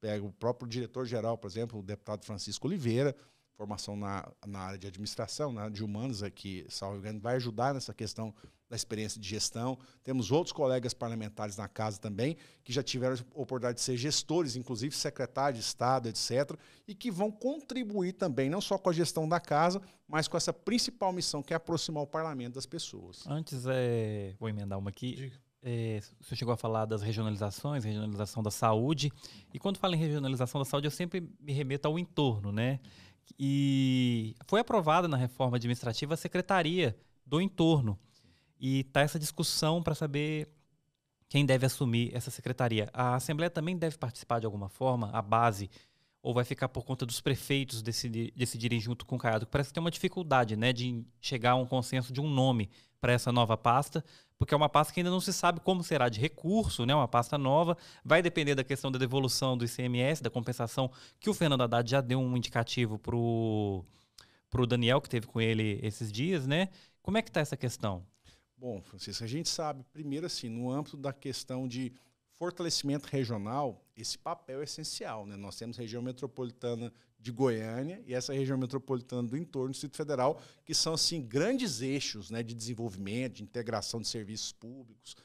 pega o próprio diretor-geral, por exemplo, o deputado Francisco Oliveira, formação na área de administração, na área de humanos, aqui, salvo engano, vai ajudar nessa questão da experiência de gestão. Temos outros colegas parlamentares na casa também, que já tiveram a oportunidade de ser gestores, inclusive secretário de Estado, etc., e que vão contribuir também, não só com a gestão da casa, mas com essa principal missão, que é aproximar o parlamento das pessoas. Antes, vou emendar uma aqui. O senhor chegou a falar das regionalizações, regionalização da saúde, e quando fala em regionalização da saúde, eu sempre me remeto ao entorno, né? E foi aprovada na reforma administrativa a Secretaria do Entorno. E está essa discussão para saber quem deve assumir essa secretaria. A Assembleia também deve participar de alguma forma, a base, ou vai ficar por conta dos prefeitos decidirem junto com o Caiado? Parece que tem uma dificuldade, né, de chegar a um consenso de um nome para essa nova pasta, porque é uma pasta que ainda não se sabe como será de recurso, né, uma pasta nova, vai depender da questão da devolução do ICMS, da compensação, que o Fernando Haddad já deu um indicativo para o Daniel, que teve com ele esses dias, né? Como é que está essa questão? Bom, Francisco, a gente sabe, primeiro assim, no âmbito da questão de fortalecimento regional, esse papel é essencial, né? Nós temos região metropolitana de Goiânia e essa região metropolitana do entorno do Distrito Federal, que são assim grandes eixos, né, de desenvolvimento, de integração de serviços públicos.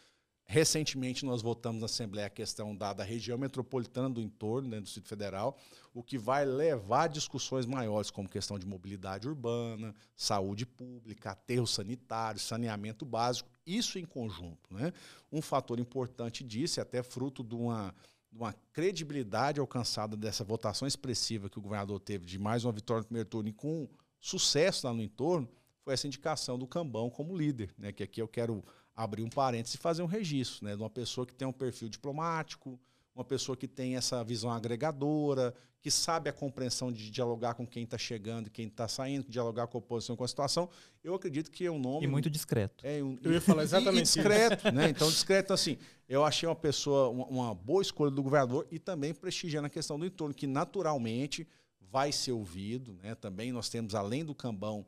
Recentemente nós votamos na Assembleia a questão da região metropolitana do entorno, né, do Distrito Federal, o que vai levar a discussões maiores, como questão de mobilidade urbana, saúde pública, aterro sanitário, saneamento básico, isso em conjunto, né? Um fator importante disso, e até fruto de uma credibilidade alcançada dessa votação expressiva que o governador teve de mais uma vitória no primeiro turno e com sucesso lá no entorno, foi essa indicação do Cambão como líder, né? Que aqui eu quero abrir um parênteses e fazer um registro, né, de uma pessoa que tem um perfil diplomático, uma pessoa que tem essa visão agregadora, que sabe a compreensão de dialogar com quem está chegando e quem está saindo, dialogar com a oposição, com a situação. Eu acredito que é um nome... E muito discreto. Eu ia falar exatamente isso. Discreto, né? Então, discreto, assim, eu achei uma pessoa, uma boa escolha do governador e também prestigiando a questão do entorno, que naturalmente vai ser ouvido, né? Também nós temos, além do Cambão,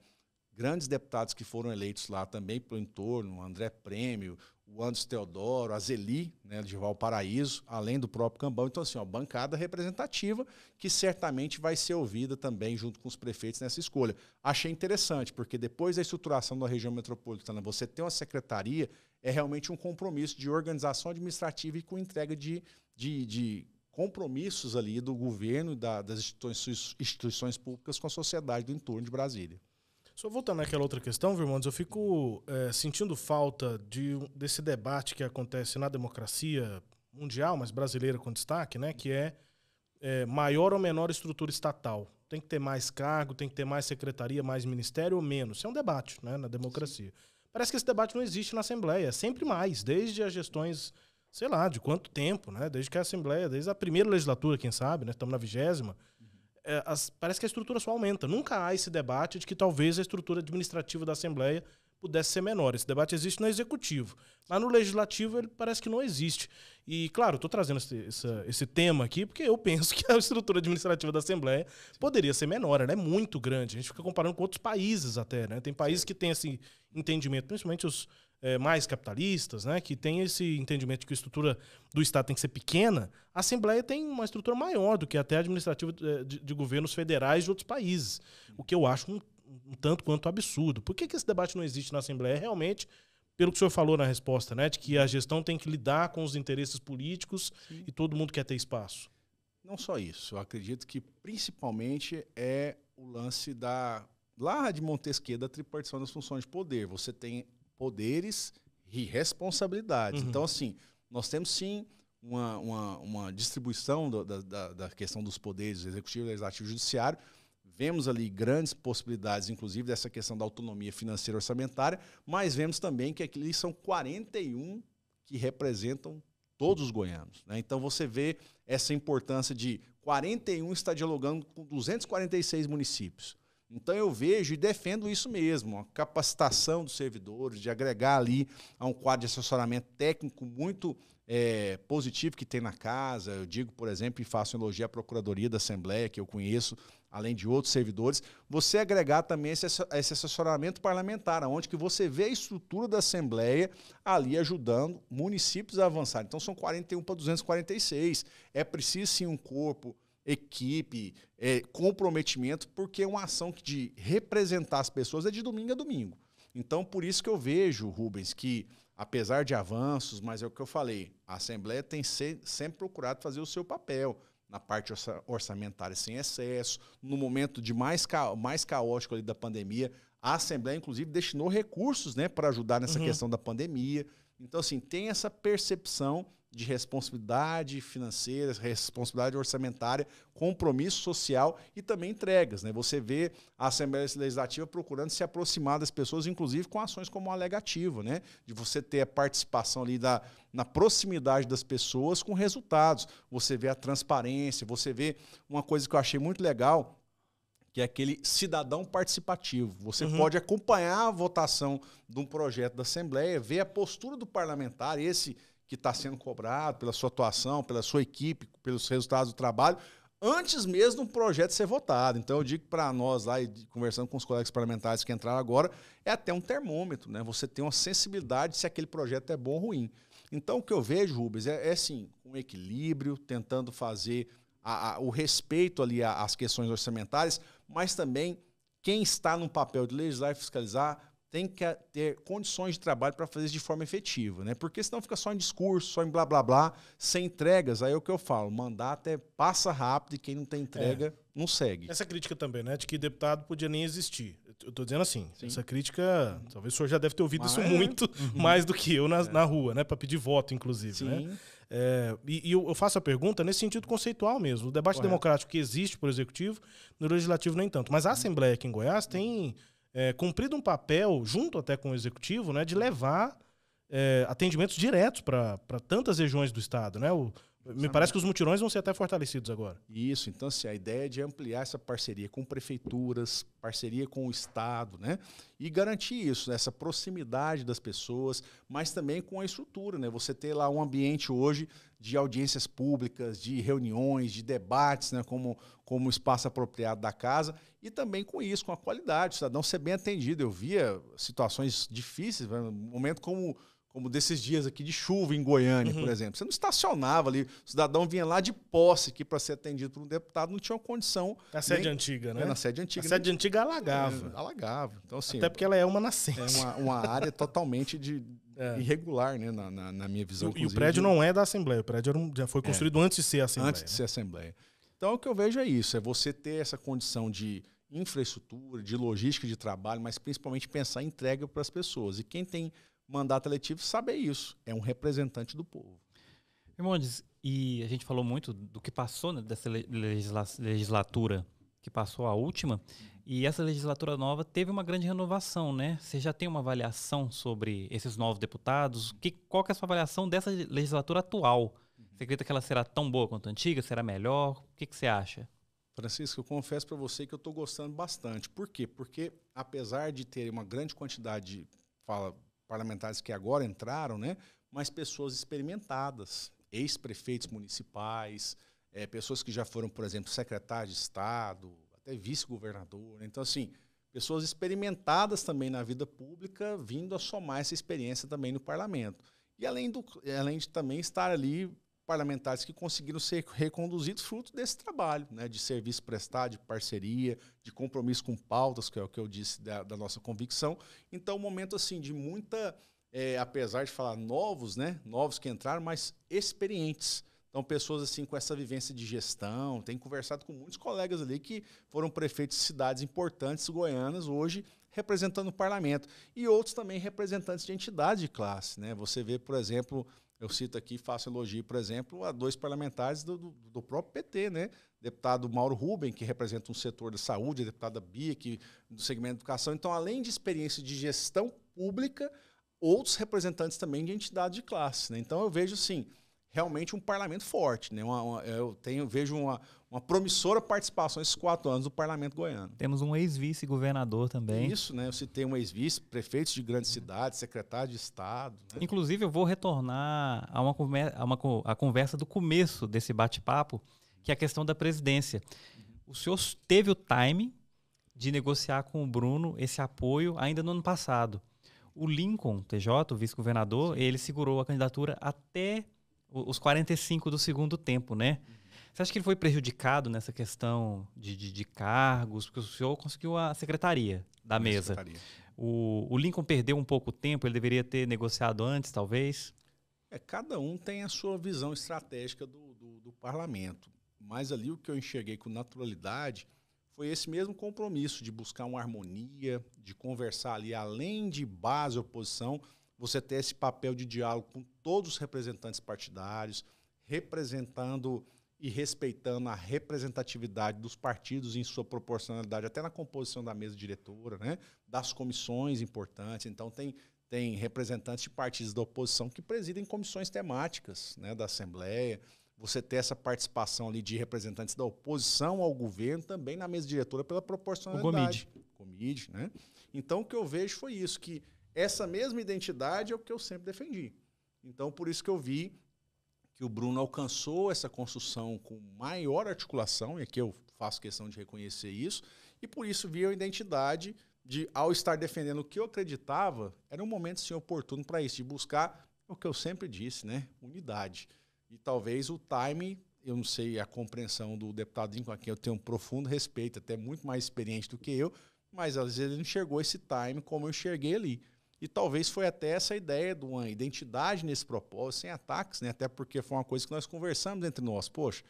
grandes deputados que foram eleitos lá também pelo entorno, o André Prêmio, o Anderson Teodoro, a Zeli, né, de Valparaíso, além do próprio Cambão. Então, assim, uma bancada representativa que certamente vai ser ouvida também junto com os prefeitos nessa escolha. Achei interessante, porque depois da estruturação da região metropolitana, você ter uma secretaria é realmente um compromisso de organização administrativa e com entrega de compromissos ali do governo e das instituições públicas com a sociedade do entorno de Brasília. Só voltando naquela outra questão, Virmandes, eu fico sentindo falta desse debate que acontece na democracia mundial, mas brasileira com destaque, né, que é maior ou menor estrutura estatal. Tem que ter mais cargo, tem que ter mais secretaria, mais ministério ou menos. Isso é um debate, né, na democracia. Sim. Parece que esse debate não existe na Assembleia, é sempre mais, desde as gestões, sei lá, de quanto tempo, né, desde que a Assembleia, desde a primeira legislatura, quem sabe, né, estamos na 20ª, parece que a estrutura só aumenta. Nunca há esse debate de que talvez a estrutura administrativa da Assembleia pudesse ser menor. Esse debate existe no Executivo. Mas no Legislativo ele parece que não existe. E, claro, estou trazendo esse tema aqui porque eu penso que a estrutura administrativa da Assembleia poderia ser menor. Ela é muito grande. A gente fica comparando com outros países até, né? Tem países que têm esse entendimento, principalmente os mais capitalistas, né, que tem esse entendimento de que a estrutura do Estado tem que ser pequena. A Assembleia tem uma estrutura maior do que até a administrativa de governos federais de outros países, o que eu acho um tanto quanto absurdo. Por que esse debate não existe na Assembleia? Realmente pelo que o senhor falou na resposta, né? De que a gestão tem que lidar com os interesses políticos e todo mundo quer ter espaço. Não só isso. Eu acredito que principalmente é o lance lá de Montesquieu, da tripartição das funções de poder. Você tem poderes e responsabilidades. Então, assim, nós temos sim uma distribuição da questão dos poderes executivo, legislativo e judiciário. Vemos ali grandes possibilidades, inclusive, dessa questão da autonomia financeira orçamentária, mas vemos também que aqui são 41 que representam todos os goianos, né? Então você vê essa importância de 41 estar dialogando com 246 municípios. Então eu vejo e defendo isso mesmo, a capacitação dos servidores, de agregar ali a um quadro de assessoramento técnico muito positivo que tem na casa. Eu digo, por exemplo, e faço elogio à Procuradoria da Assembleia, que eu conheço, além de outros servidores, você agregar também esse assessoramento parlamentar, onde que você vê a estrutura da Assembleia ali ajudando municípios a avançar. Então são 41 para 246. É preciso sim um corpo, equipe, comprometimento, porque é uma ação de representar as pessoas é de domingo a domingo. Então, por isso que eu vejo, Rubens, que apesar de avanços, mas é o que eu falei, a Assembleia tem sempre procurado fazer o seu papel na parte orçamentária sem excesso. No momento de mais caótico ali da pandemia, a Assembleia, inclusive, destinou recursos, né, para ajudar nessa questão da pandemia. Então, assim, tem essa percepção de responsabilidade financeira, responsabilidade orçamentária, compromisso social e também entregas, né? Você vê a Assembleia Legislativa procurando se aproximar das pessoas, inclusive com ações como a alegativa, né? De você ter a participação ali na proximidade das pessoas com resultados. Você vê a transparência, você vê uma coisa que eu achei muito legal, que é aquele cidadão participativo. Você pode acompanhar a votação de um projeto da Assembleia, ver a postura do parlamentar, esse que está sendo cobrado pela sua atuação, pela sua equipe, pelos resultados do trabalho, antes mesmo do projeto ser votado. Então, eu digo para nós lá, conversando com os colegas parlamentares que entraram agora, é até um termômetro, né? Você tem uma sensibilidade se aquele projeto é bom ou ruim. Então, o que eu vejo, Rubens, é assim, um equilíbrio, tentando fazer o respeito ali às questões orçamentárias, mas também quem está no papel de legislar e fiscalizar tem que ter condições de trabalho para fazer isso de forma efetiva, né? Porque senão fica só em discurso, só em blá, blá, blá, sem entregas. Aí é o que eu falo, o mandato passa rápido e quem não tem entrega não segue. Essa crítica também, né? De que deputado podia nem existir. Eu tô dizendo assim, essa crítica, talvez o senhor já deve ter ouvido isso muito mais do que eu na rua, né? Para pedir voto, inclusive, né? E eu faço a pergunta nesse sentido conceitual mesmo. O debate democrático que existe por executivo, no legislativo nem tanto. Mas a Assembleia aqui em Goiás tem cumprido um papel, junto até com o executivo, né, de levar atendimentos diretos para tantas regiões do estado, né? Me parece que os mutirões vão ser até fortalecidos agora. Isso, então assim, a ideia é de ampliar essa parceria com prefeituras, parceria com o estado, né? E garantir isso, essa proximidade das pessoas, mas também com a estrutura, né? Você ter lá um ambiente hoje de audiências públicas, de reuniões, de debates, né? Como espaço apropriado da casa, e também com isso, com a qualidade, o cidadão ser bem atendido. Eu via situações difíceis, né? Um momento como desses dias aqui de chuva em Goiânia, por exemplo. Você não estacionava ali, o cidadão vinha lá de posse aqui para ser atendido por um deputado, não tinha uma condição. Na sede antiga, né? Na sede antiga. A sede antiga alagava. Alagava. Então, assim, até porque ela é uma nascente. É uma área totalmente irregular, né? Na minha visão. E o prédio não é da Assembleia, o prédio já foi construído antes de ser a Assembleia. Antes de ser a Assembleia. Então, o que eu vejo é isso, é você ter essa condição de infraestrutura, de logística de trabalho, mas principalmente pensar em entrega para as pessoas. E quem tem mandato eletivo sabe isso, é um representante do povo. Irmãos, e a gente falou muito do que passou, né, dessa legislatura que passou a última, e essa legislatura nova teve uma grande renovação, né? Você já tem uma avaliação sobre esses novos deputados? Qual que é a sua avaliação dessa legislatura atual? Você acredita que ela será tão boa quanto a antiga? Será melhor? O que você acha? Francisco, eu confesso para você que eu estou gostando bastante. Por quê? Porque apesar de ter uma grande quantidade de parlamentares que agora entraram, né, mas pessoas experimentadas, ex-prefeitos municipais, pessoas que já foram, por exemplo, secretários de Estado, até vice-governador. Então, assim, pessoas experimentadas também na vida pública, vindo a somar essa experiência também no parlamento. E além de também estar ali parlamentares que conseguiram ser reconduzidos fruto desse trabalho, né, de serviço prestado, de parceria, de compromisso com pautas, que é o que eu disse da nossa convicção. Então, um momento assim de muita apesar de falar novos, né? Novos que entraram, mas experientes. Então, pessoas assim com essa vivência de gestão. Tenho conversado com muitos colegas ali que foram prefeitos de cidades importantes goianas, hoje representando o parlamento. E outros também representantes de entidade de classe, né? Você vê, por exemplo, eu cito aqui, faço elogio, por exemplo, a 2 parlamentares do próprio PT, né? Deputado Mauro Rubem, que representa um setor da saúde, a deputada Bia, que, do segmento de educação. Então, além de experiência de gestão pública, outros representantes também de entidade de classe, né? Então, eu vejo, assim, realmente um parlamento forte, né? Vejo uma promissora participação esses 4 anos do parlamento goiano. Temos um ex-vice-governador também. Isso, né? Eu citei um ex-vice, prefeitos de grandes cidades, secretário de Estado. Né? Inclusive, eu vou retornar a conversa do começo desse bate-papo, que é a questão da presidência. O senhor teve o time de negociar com o Bruno esse apoio ainda no ano passado. O Lincoln TJ, o vice-governador, ele segurou a candidatura até os 45 do segundo tempo, né? Você acha que ele foi prejudicado nessa questão de cargos? Porque o senhor conseguiu a secretaria da mesa. O Lincoln perdeu um pouco o tempo, ele deveria ter negociado antes, talvez? Cada um tem a sua visão estratégica do parlamento. Mas ali o que eu enxerguei com naturalidade foi esse mesmo compromisso de buscar uma harmonia, de conversar ali, além de base e oposição, você ter esse papel de diálogo com todos os representantes partidários, representando e respeitando a representatividade dos partidos em sua proporcionalidade, até na composição da mesa diretora, né? Das comissões importantes. Então, tem representantes de partidos da oposição que presidem comissões temáticas, né, da Assembleia. Você ter essa participação ali de representantes da oposição ao governo também na mesa diretora pela proporcionalidade. O Comide, né? Então, o que eu vejo foi isso, que essa mesma identidade é o que eu sempre defendi. Então, por isso que eu vi que o Bruno alcançou essa construção com maior articulação, e aqui eu faço questão de reconhecer isso, e por isso vi a identidade de, ao estar defendendo o que eu acreditava, era um momento sim oportuno para isso, de buscar o que eu sempre disse, né? Unidade. E talvez o time, eu não sei a compreensão do deputado Lincoln, a quem eu tenho um profundo respeito, até muito mais experiente do que eu, mas às vezes ele não enxergou esse time como eu enxerguei ali. E talvez foi até essa ideia de uma identidade nesse propósito, sem ataques, né? Até porque foi uma coisa que nós conversamos entre nós. Poxa,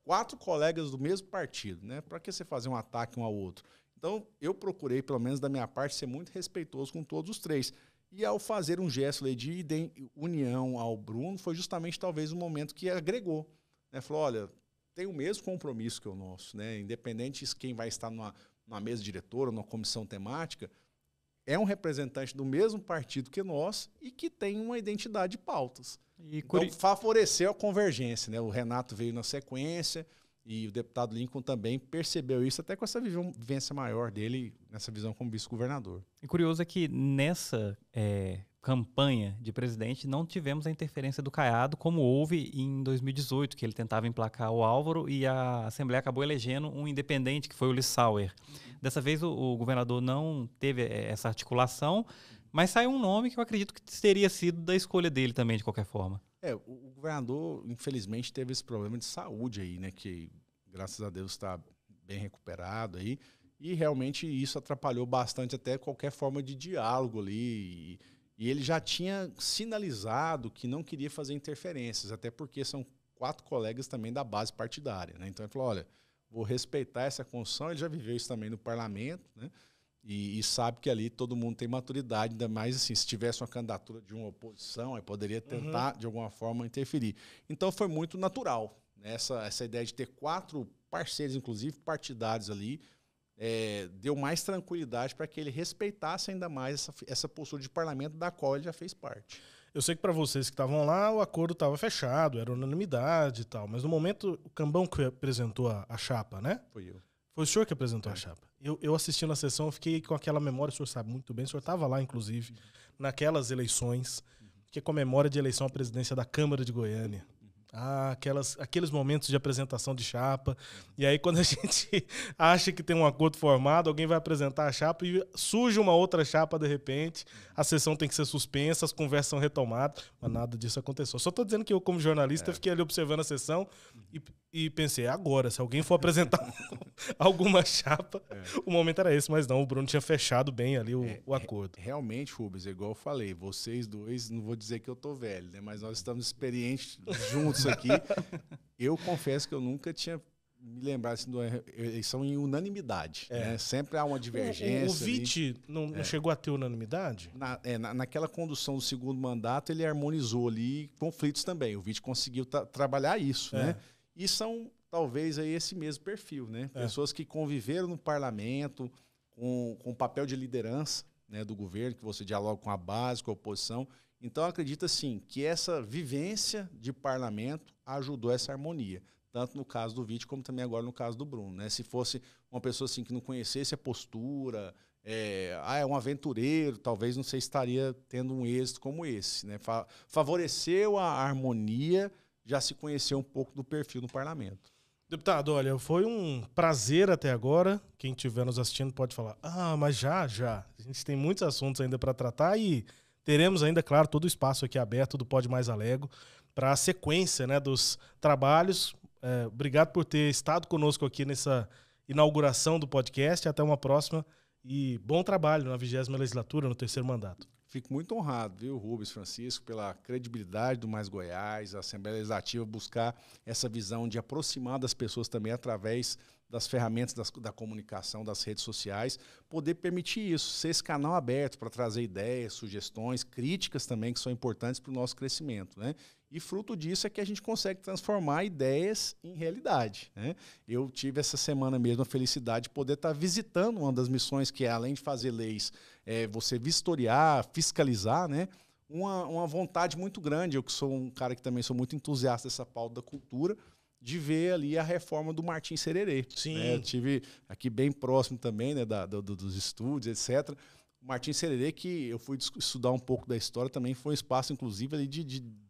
4 colegas do mesmo partido, né? Para que você fazer um ataque um ao outro? Então, eu procurei, pelo menos da minha parte, ser muito respeitoso com todos os 3. E ao fazer um gesto de união ao Bruno, foi justamente talvez um momento que agregou. Né? Falou, olha, tem o mesmo compromisso que o nosso, né? Independente de quem vai estar numa mesa diretora, numa comissão temática, é um representante do mesmo partido que nós e que tem uma identidade de pautas. Então, favoreceu a convergência, né? O Renato veio na sequência e o deputado Lincoln também percebeu isso, até com essa vivência maior dele, nessa visão como vice-governador. E curioso é que nessa campanha de presidente não tivemos a interferência do Caiado, como houve em 2018, que ele tentava emplacar o Álvaro e a Assembleia acabou elegendo um independente, que foi o Lissauer. Dessa vez o governador não teve essa articulação, mas saiu um nome que eu acredito que teria sido da escolha dele também, de qualquer forma. O governador, infelizmente, teve esse problema de saúde aí, né? Que, graças a Deus, está bem recuperado aí. E realmente isso atrapalhou bastante até qualquer forma de diálogo ali. E ele já tinha sinalizado que não queria fazer interferências, até porque são 4 colegas também da base partidária, né? Então ele falou, olha, vou respeitar essa construção. Ele já viveu isso também no parlamento, né? E sabe que ali todo mundo tem maturidade, ainda mais assim, se tivesse uma candidatura de uma oposição, aí poderia tentar, de alguma forma, interferir. Então foi muito natural, né? Essa ideia de ter 4 parceiros, inclusive partidários ali, deu mais tranquilidade para que ele respeitasse ainda mais essa postura de parlamento da qual ele já fez parte. Eu sei que para vocês que estavam lá, o acordo estava fechado, era unanimidade e tal, mas no momento o Cambão que apresentou a chapa, né? Foi eu. Foi o senhor que apresentou a chapa. Eu assistindo a sessão, eu fiquei com aquela memória, o senhor sabe muito bem, o senhor estava lá, inclusive, naquelas eleições, que comemora de eleição à presidência da Câmara de Goiânia. Aqueles momentos de apresentação de chapa. E aí, quando a gente acha que tem um acordo formado, alguém vai apresentar a chapa e surge uma outra chapa de repente, a sessão tem que ser suspensa, as conversas são retomadas, mas nada disso aconteceu. Só estou dizendo que eu, como jornalista, fiquei ali observando a sessão e pensei, agora, se alguém for apresentar alguma chapa, o momento era esse, mas não, o Bruno tinha fechado bem ali o acordo. Realmente, Rubens, igual eu falei, vocês dois, não vou dizer que eu tô velho, né? Mas nós estamos experientes juntos aqui. Eu confesso que eu nunca tinha me lembrado assim, eles são em unanimidade, né? Sempre há uma divergência. O VIT não chegou a ter unanimidade? Naquela condução do segundo mandato, ele harmonizou ali conflitos também. O VIT conseguiu trabalhar isso, né? E são, talvez, aí esse mesmo perfil, né? Pessoas que conviveram no parlamento com papel de liderança, né, do governo, que você dialoga com a base, com a oposição. Então, acredito, assim, que essa vivência de parlamento ajudou essa harmonia. Tanto no caso do VIT, como também agora no caso do Bruno, né? Se fosse uma pessoa assim, que não conhecesse a postura, é um aventureiro, talvez não sei se estaria tendo um êxito como esse, né? Favoreceu a harmonia, já se conheceu um pouco do perfil no parlamento. Deputado, olha, foi um prazer até agora. Quem estiver nos assistindo pode falar, mas já. A gente tem muitos assuntos ainda para tratar e teremos ainda, claro, todo o espaço aqui aberto do Pode Mais Alego para a sequência, né, dos trabalhos. Obrigado por ter estado conosco aqui nessa inauguração do podcast. Até uma próxima e bom trabalho na 20ª legislatura, no 3º mandato. Fico muito honrado, viu, Rubens, Francisco, pela credibilidade do Mais Goiás, a Assembleia Legislativa buscar essa visão de aproximar das pessoas também através das ferramentas da comunicação, das redes sociais, poder permitir isso, ser esse canal aberto para trazer ideias, sugestões, críticas também que são importantes para o nosso crescimento, né? E fruto disso é que a gente consegue transformar ideias em realidade, né? Eu tive essa semana mesmo a felicidade de poder estar visitando uma das missões que é, além de fazer leis, você vistoriar, fiscalizar, né? Uma vontade muito grande, eu que sou um cara que também sou muito entusiasta dessa pauta da cultura, de ver ali a reforma do Martim Sererê. Sim. Né? Eu tive aqui bem próximo também, né, dos estúdios, etc. O Martim Sererê, que eu fui estudar um pouco da história, também foi um espaço, inclusive, ali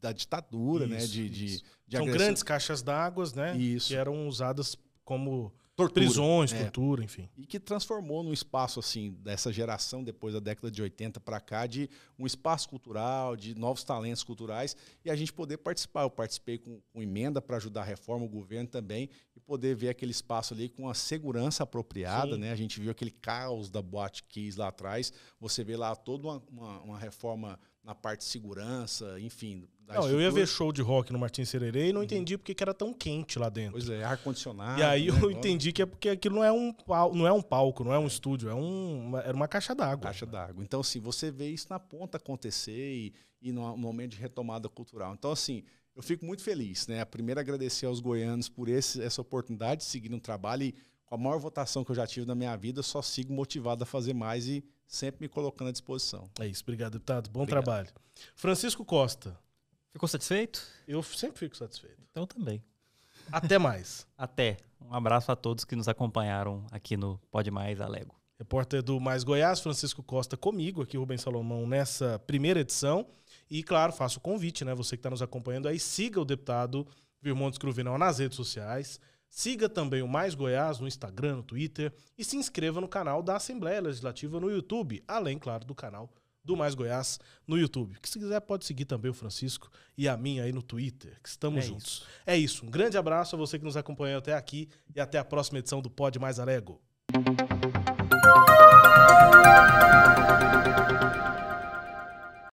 da ditadura, né? São grandes caixas d'água, né? Isso. Que eram usadas como tortura, prisões, tortura, enfim. E que transformou num espaço, assim, dessa geração, depois da década de 80 para cá, de um espaço cultural, de novos talentos culturais, e a gente poder participar. Eu participei com emenda para ajudar a reforma, o governo também, e poder ver aquele espaço ali com a segurança apropriada, né? A gente viu aquele caos da Boate Kiss lá atrás, você vê lá toda uma reforma na parte de segurança, enfim. Eu ia ver show de rock no Martim Sererê e não entendi porque que era tão quente lá dentro. Pois é, ar-condicionado. E aí eu entendi que é porque aquilo não é um palco, não é um estúdio, era uma caixa d'água. Caixa d'água. Então, assim, você vê isso na ponta acontecer e no momento de retomada cultural. Então, assim, eu fico muito feliz, né? Primeiro, agradecer aos goianos por essa oportunidade de seguir no trabalho e com a maior votação que eu já tive na minha vida, eu só sigo motivado a fazer mais e sempre me colocando à disposição. É isso, obrigado, deputado. Bom trabalho. Francisco Costa. Ficou satisfeito? Eu sempre fico satisfeito. Então também. Até mais. Até. Um abraço a todos que nos acompanharam aqui no Pode Mais Alego. Repórter do Mais Goiás, Francisco Costa, comigo aqui, Rubens Salomão, nessa primeira edição. E, claro, faço o convite, né? Você que está nos acompanhando aí, siga o deputado Virmontes Cruvinel nas redes sociais. Siga também o Mais Goiás no Instagram, no Twitter. E se inscreva no canal da Assembleia Legislativa no YouTube. Além, claro, do canal do Mais Goiás no YouTube. Que se quiser pode seguir também o Francisco e a mim aí no Twitter, que estamos juntos. É isso. Um grande abraço a você que nos acompanhou até aqui e até a próxima edição do Pode Mais Alego.